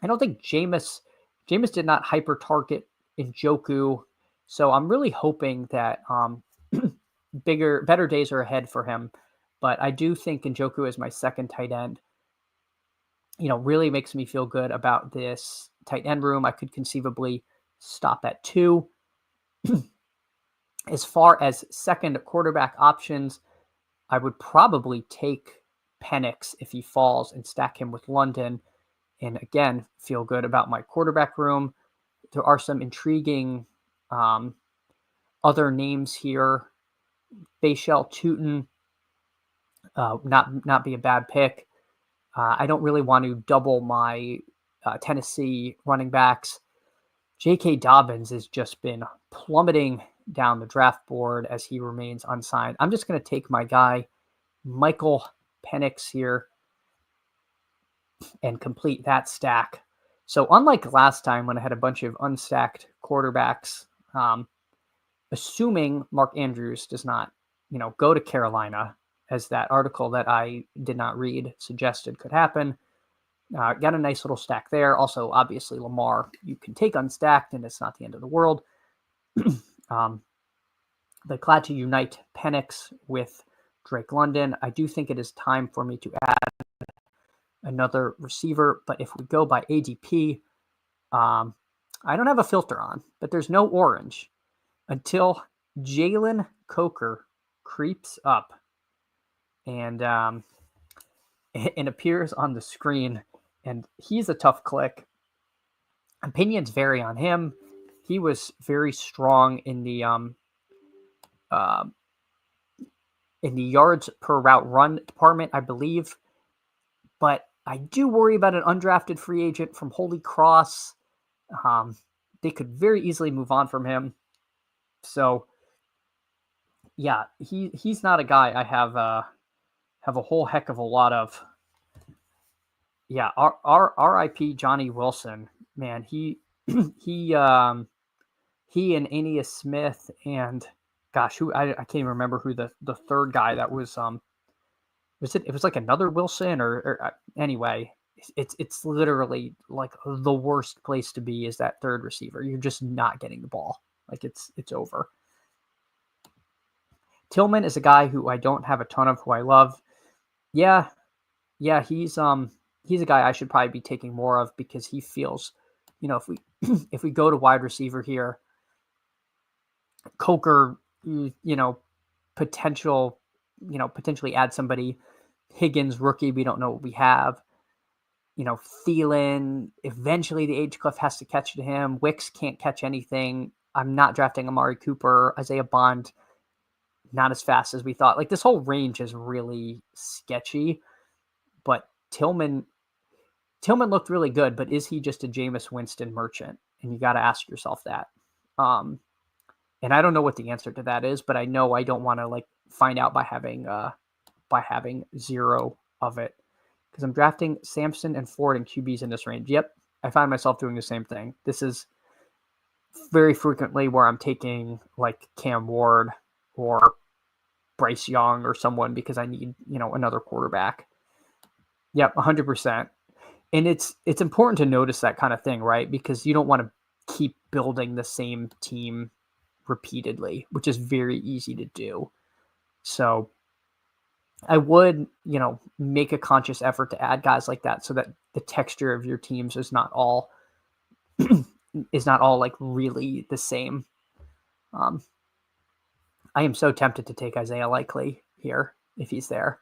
I don't think Jameis did not hyper target Njoku. So I'm really hoping that better days are ahead for him but I do think Njoku is my second tight end. Really makes me feel good about this tight end room. I could conceivably stop at 2. As far as second quarterback options, I would probably take Penix if he falls and stack him with London. And again, feel good about my quarterback room. There are some intriguing other names here. Bashal Tootin, not be a bad pick. I don't really want to double my Tennessee running backs. J.K. Dobbins has just been plummeting down the draft board as he remains unsigned. I'm just going to take my guy, Michael Penix here, and complete that stack. So unlike last time when I had a bunch of unstacked quarterbacks, assuming Mark Andrews does not, go to Carolina, as that article that I did not read suggested could happen, got a nice little stack there. Also, obviously, Lamar, you can take unstacked, and it's not the end of the world. But glad to unite Penix with Drake London. I do think it is time for me to add another receiver, but if we go by ADP, I don't have a filter on, but there's no orange until Jalen Coker creeps up and appears on the screen, and he's a tough click. Opinions vary on him. He was very strong in the yards per route run department, I believe, but I do worry about an undrafted free agent from Holy Cross. They could very easily move on from him. So, yeah, he's not a guy I have a whole heck of a lot of. Yeah, our R.I.P. Johnny Wilson, man, he and Aeneas Smith and gosh, who I can't even remember who the third guy that was it was like another Wilson or anyway, it's literally like the worst place to be is that third receiver. You're just not getting the ball. Like it's over. Tillman is a guy who I don't have a ton of, who I love. Yeah, he's a guy I should probably be taking more of because he feels, if we go to wide receiver here, Coker, potentially add somebody. Higgins, rookie, we don't know what we have. Thielen, eventually the age cliff has to catch to him. Wicks can't catch anything. I'm not drafting Amari Cooper. Isaiah Bond, not as fast as we thought. Like, this whole range is really sketchy, but Tillman looked really good, but is he just a Jameis Winston merchant? And you got to ask yourself that. And I don't know what the answer to that is, but I know I don't want to find out by having zero of it, because I'm drafting Sampson and Ford and QBs in this range. Yep, I find myself doing the same thing. This is very frequently where I'm taking Cam Ward or Bryce Young or someone because I need another quarterback. Yep, 100%. And it's important to notice that kind of thing, right? Because you don't want to keep building the same team repeatedly, which is very easy to do. So I would, make a conscious effort to add guys like that so that the texture of your teams is not all really the same. I am so tempted to take Isaiah Likely here if he's there,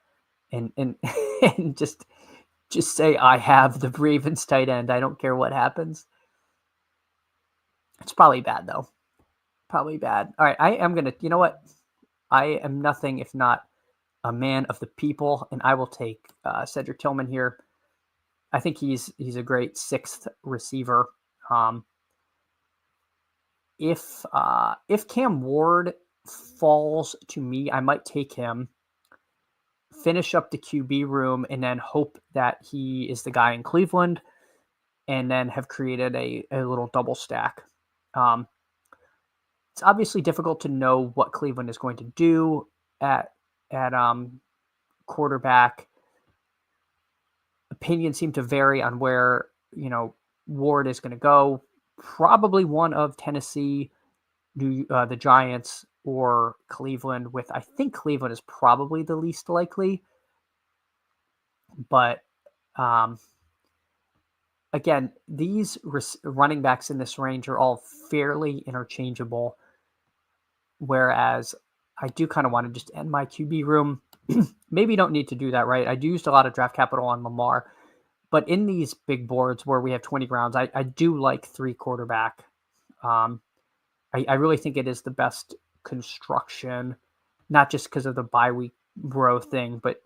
and and just say I have the Ravens tight end. I don't care what happens. It's probably bad though. Probably bad. All right, I am gonna. You know what? I am nothing if not a man of the people, and I will take Cedric Tillman here. I think he's a great sixth receiver. If Cam Ward falls to me, I might take him, finish up the QB room, and then hope that he is the guy in Cleveland, and then have created a little double stack. It's obviously difficult to know what Cleveland is going to do at quarterback. Opinions seem to vary on where Ward is going to go. Probably one of Tennessee, the Giants, or Cleveland, with I think Cleveland is probably the least likely. But again, these running backs in this range are all fairly interchangeable, whereas I do kind of want to just end my QB room. Maybe don't need to do that, right? I do use a lot of draft capital on Lamar, but in these big boards where we have 20 rounds, I do like 3 quarterback. I really think it is the best construction, not just because of the bye week row thing, but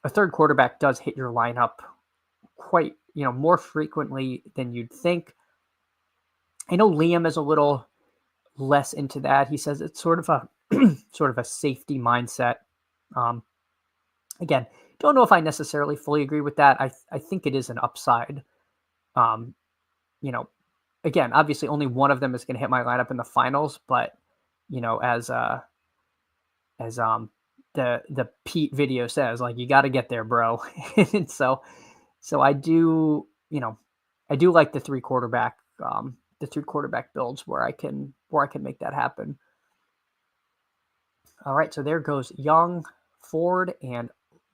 a third quarterback does hit your lineup quite, more frequently than you'd think. I know Liam is a little less into that. He says it's sort of a safety mindset. Again, don't know if I necessarily fully agree with that. I think it is an upside. Again, obviously only one of them is going to hit my lineup in the finals, but as the Pete video says, like, you got to get there, bro. And so I do, I do like the 3 quarterback builds where I can make that happen. All right, so there goes Young, Ford, and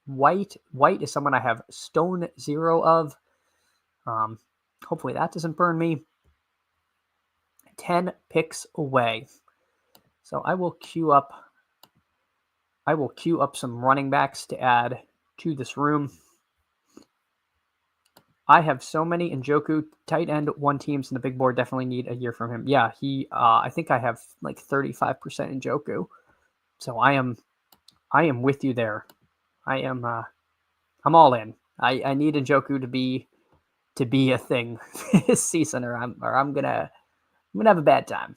White. White is someone I have stone 0 of. Hopefully that doesn't burn me. 10 picks away. So I will queue up some running backs to add to this room. I have so many Njoku tight end 1 teams in the big board. Definitely need a year from him. Yeah, I think I have like 35% Njoku. So I am with you there. I'm all in. I need Njoku to be a thing this season, or I'm gonna have a bad time.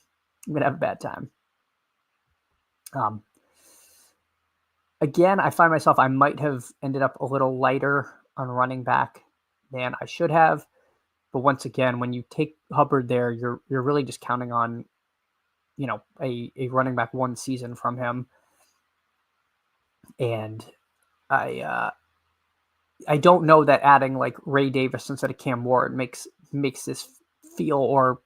Again, I find myself, I might have ended up a little lighter on running back than I should have. But once again, when you take Hubbard there, you're really just counting on, a running back 1 season from him. And I don't know that adding like Ray Davis instead of Cam Ward makes this feel, or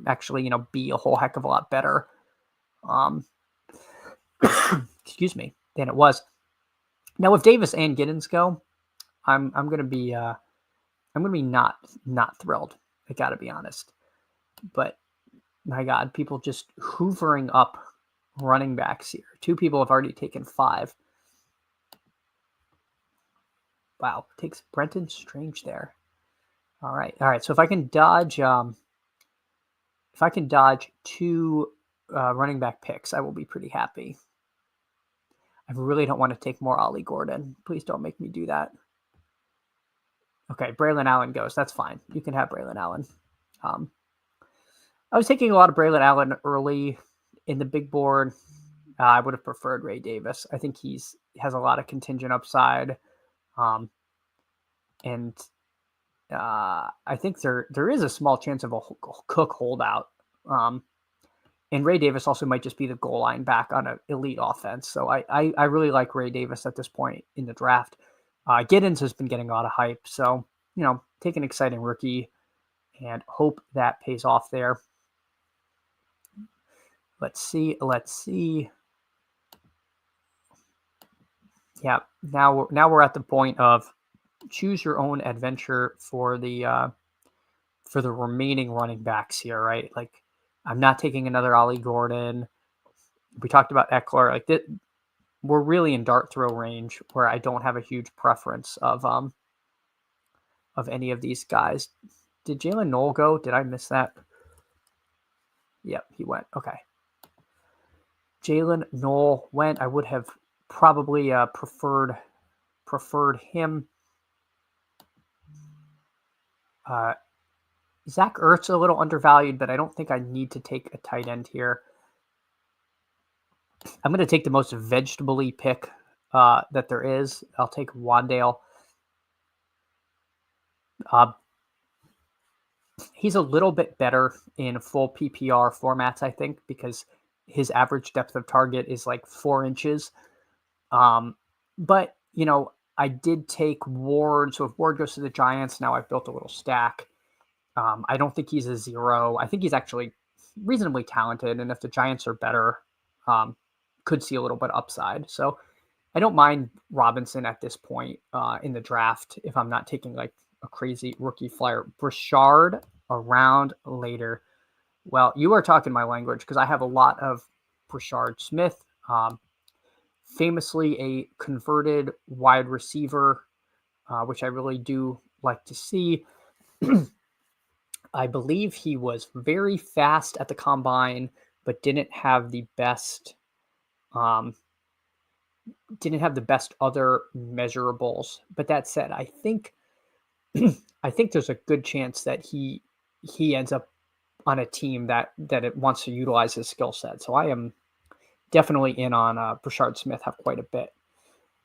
actually, be a whole heck of a lot better. Excuse me, than it was. Now, if Davis and Giddens go, I'm gonna be not thrilled. I gotta be honest. But my God, people just hoovering up running backs here. 2 people have already taken 5. Wow, takes Brenton Strange there. All right. So if I can dodge 2 running back picks, I will be pretty happy. I really don't want to take more Ollie Gordon. Please don't make me do that. Okay, Braylon Allen goes. That's fine. You can have Braylon Allen. I was taking a lot of Braylon Allen early in the big board. I would have preferred Ray Davis. I think he has a lot of contingent upside. And I think there is a small chance of a Cook holdout. And Ray Davis also might just be the goal line back on an elite offense. So I really like Ray Davis at this point in the draft. Giddens has been getting a lot of hype. So, take an exciting rookie and hope that pays off there. Let's see. Yeah, now we're at the point of choose your own adventure for the remaining running backs here, right? Like, I'm not taking another Ollie Gordon. We talked about Eckler. Like, we're really in dart throw range where I don't have a huge preference of any of these guys. Did Jalen Knoll go? Did I miss that? Yep, he went. Okay. Jalen Knoll went. I would have probably preferred him. Zach Ertz a little undervalued, but I don't think I need to take a tight end here. I'm going to take the most vegetable-y pick that there is. I'll take Wandale. He's a little bit better in full PPR formats, I think, because his average depth of target is like 4 inches. But, I did take Ward. So if Ward goes to the Giants, now I've built a little stack. I don't think he's a 0. I think he's actually reasonably talented. And if the Giants are better, could see a little bit of upside. So I don't mind Robinson at this point in the draft if I'm not taking like a crazy rookie flyer. Brashard a round later. Well, you are talking my language because I have a lot of Brashard Smith, famously a converted wide receiver, which I really do like to see. I believe he was very fast at the combine, but didn't have the best other measurables. But that said, I think there's a good chance that he ends up on a team that it wants to utilize his skill set. So I am definitely in on Brashard Smith, have quite a bit.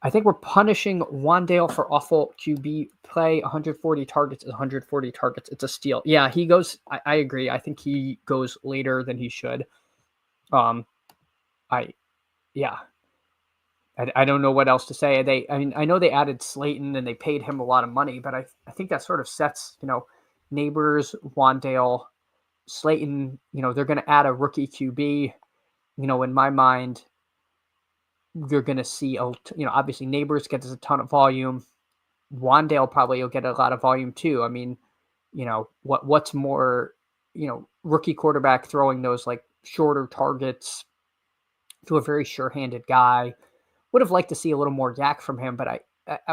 I think we're punishing Wandale for awful QB play. 140 targets is 140 targets. It's a steal. Yeah, he goes. I agree. I think he goes later than he should. I don't know what else to say. I know they added Slayton and they paid him a lot of money, but I think that sort of sets, Neighbors, Wandale, Slayton, they're going to add a rookie QB. In my mind, you're going to see, obviously Neighbors gets a ton of volume. Wandale probably will get a lot of volume too. I mean, what's more, rookie quarterback throwing those like shorter targets to a very sure-handed guy. Would have liked to see a little more yak from him, but I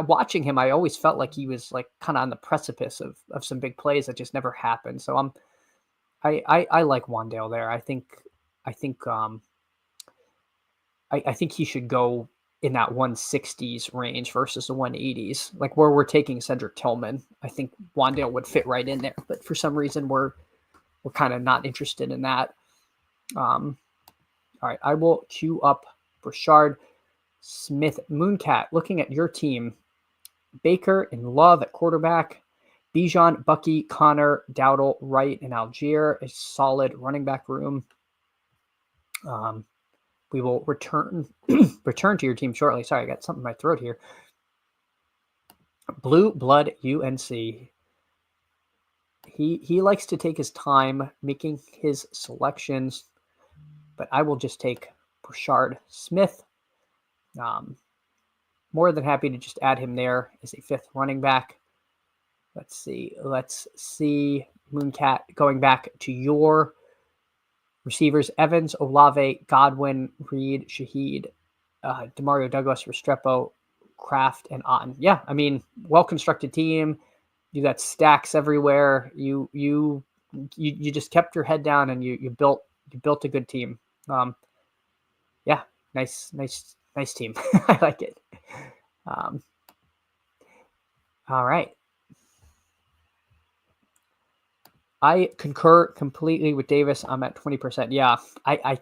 watching him, I always felt like he was like kind of on the precipice of some big plays that just never happened. So I like Wandale there. I think he should go in that 160s range versus the 180s, like where we're taking Cedric Tillman. I think Wandale would fit right in there, but for some reason we're kind of not interested in that. All right, I will queue up Brashard Smith. Mooncat, looking at your team, Baker and Love at quarterback, Bijan, Bucky, Connor, Dowdle, Wright, and Algier, a solid running back room. We will return to your team shortly. Sorry, I got something in my throat here. Blue Blood UNC. He likes to take his time making his selections, but I will just take Brashard Smith. More than happy to just add him there as a fifth running back. Let's see, Mooncat, going back to your receivers: Evans, Olave, Godwin, Reed, Shaheed, Demario Douglas, Restrepo, Kraft, and Otten. Yeah, I mean, well-constructed team. You got stacks everywhere. You just kept your head down and you built a good team. Yeah, nice team. I like it. All right. I concur completely with Davis. I'm at 20%. Yeah, I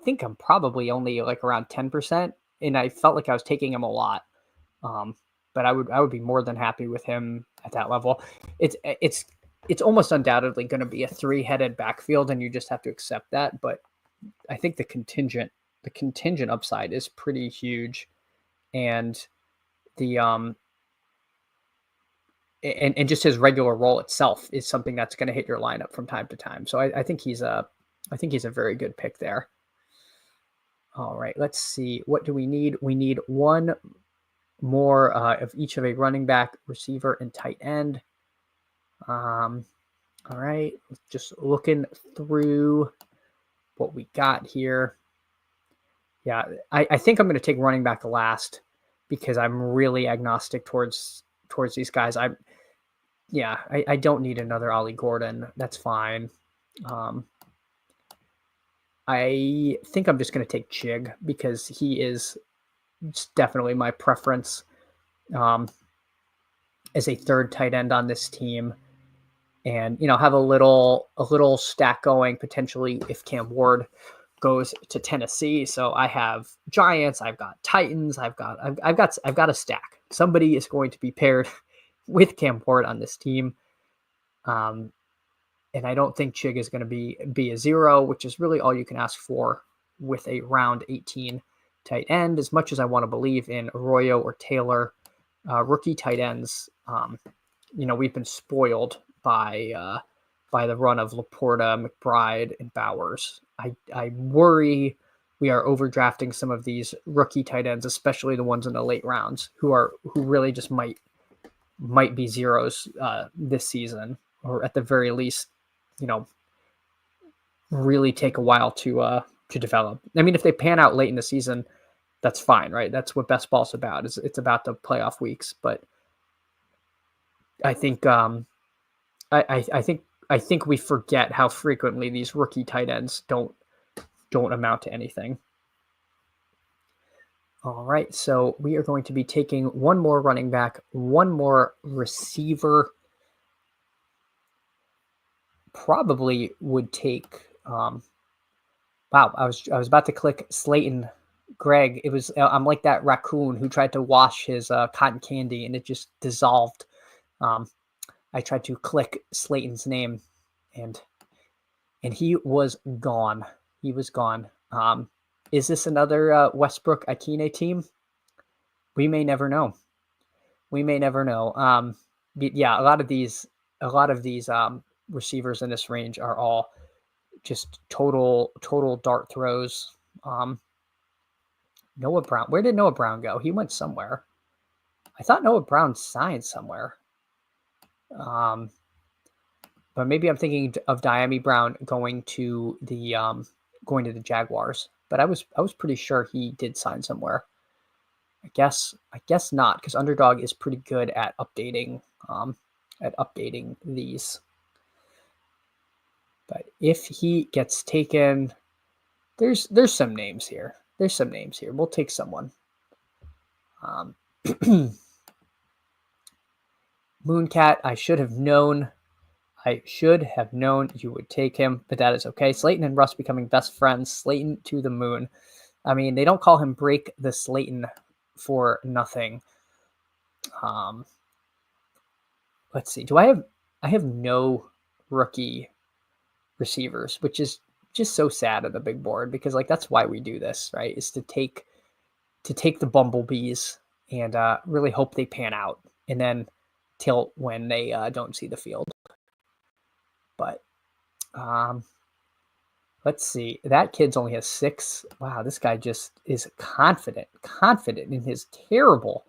think I'm probably only like around 10%, and I felt like I was taking him a lot. But I would be more than happy with him at that level. It's almost undoubtedly going to be a three-headed backfield, and you just have to accept that. But I think the contingent upside is pretty huge, and the and just his regular role itself is something that's going to hit your lineup from time to time. So I think he's a very good pick there. All right, let's see. What do we need? We need one more of each of a running back, receiver, and tight end. All right, just looking through what we got here. Yeah, I think I'm going to take running back last because I'm really agnostic towards these guys. I don't need another Ollie Gordon. That's fine. I think I'm just going to take Chig because he is definitely my preference as a third tight end on this team, and have a little stack going potentially if Cam Ward goes to Tennessee. So I have Giants, I've got Titans, I've got a stack. Somebody is going to be paired with Cam Ward on this team. And I don't think Chig is going to be a zero, which is really all you can ask for with a round 18 tight end. As much as I want to believe in Arroyo or Taylor, rookie tight ends, we've been spoiled by the run of Laporta, McBride, and Bowers. I worry we are overdrafting some of these rookie tight ends, especially the ones in the late rounds who really just might be zeros this season, or at the very least, really take a while to develop. I mean, if they pan out late in the season, that's fine, right? That's what best ball's about. It's about the playoff weeks. But I think I think we forget how frequently these rookie tight ends don't amount to anything. All right, so we are going to be taking one more running back, one more receiver. Probably would take. Wow, I was about to click Slayton. Greg, it was I'm like that raccoon who tried to wash his cotton candy and it just dissolved. I tried to click Slayton's name, and he was gone. He was gone. Is this another Westbrook Akine team? We may never know. We may never know. Yeah, a lot of these receivers in this range are all just total dart throws. Noah Brown. Where did Noah Brown go? He went somewhere. I thought Noah Brown signed somewhere. But maybe I'm thinking of Diami Brown going to the Jaguars. But I was pretty sure he did sign somewhere. I guess not, because Underdog is pretty good at updating these. But if he gets taken, there's some names here. We'll take someone. Mooncat, I should have known you would take him, but that is okay. Slayton and Russ becoming best friends. Slayton to the moon. I mean, they don't call him Break the Slayton for nothing. Let's see. I have no rookie receivers, which is just so sad at the big board, because like that's why we do this, right? Is to take the bumblebees and really hope they pan out, and then tilt when they don't see the field. But let's see. That kid's only has 6. Wow, this guy just is confident in his terrible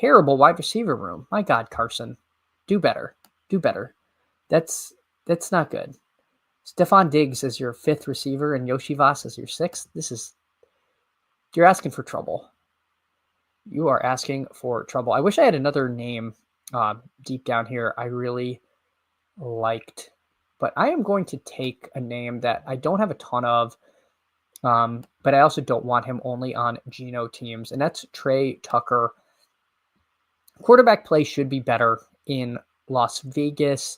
wide receiver room. My God, Carson, do better. That's not good. Stephon Diggs as your 5th receiver and Yoshi Voss as your 6th. You're asking for trouble. You are asking for trouble. I wish I had another name deep down here I really liked, but I am going to take a name that I don't have a ton of, but I also don't want him only on Geno teams, and that's Trey Tucker. Quarterback play should be better in Las Vegas.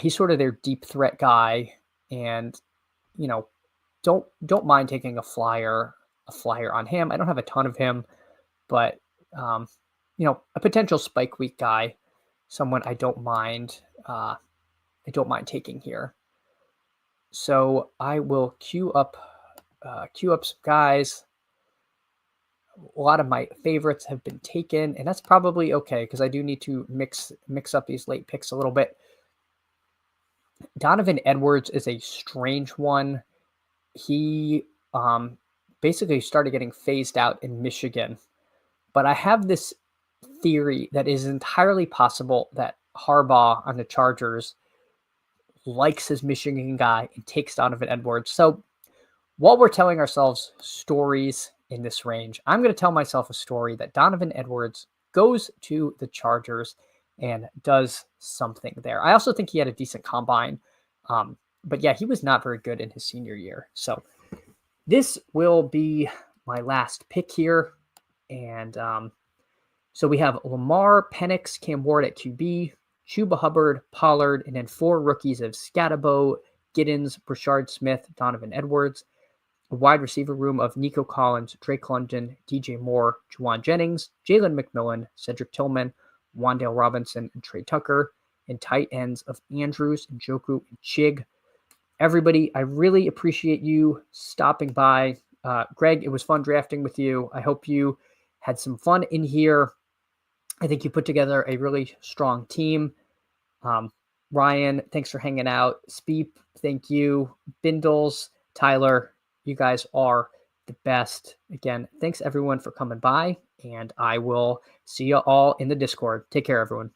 He's sort of their deep threat guy, and don't mind taking a flyer on him. I don't have a ton of him, but a potential spike week guy, someone I don't mind taking here. So I will queue up some guys. A lot of my favorites have been taken, and that's probably okay, because I do need to mix up these late picks a little bit. Donovan Edwards is a strange one. He basically started getting phased out in Michigan, but I have this theory that is entirely possible that Harbaugh on the Chargers likes his Michigan guy and takes Donovan Edwards. So while we're telling ourselves stories in this range, I'm going to tell myself a story that Donovan Edwards goes to the Chargers and does something there. I also think he had a decent combine. But yeah, he was not very good in his senior year. So this will be my last pick here. And so we have Lamar, Penix, Cam Ward at QB, Chuba Hubbard, Pollard, and then 4 rookies of Scatabo, Giddens, Brashard Smith, Donovan Edwards. A wide receiver room of Nico Collins, Drake London, DJ Moore, Juwan Jennings, Jalen McMillan, Cedric Tillman, Wan'Dale Robinson, and Trey Tucker. And tight ends of Andrews, Njoku, and Chig. Everybody, I really appreciate you stopping by. Greg, it was fun drafting with you. I hope you had some fun in here. I think you put together a really strong team. Ryan, thanks for hanging out. Speep, thank you. Bindles, Tyler, you guys are the best. Again, thanks everyone for coming by, and I will see you all in the Discord. Take care, everyone.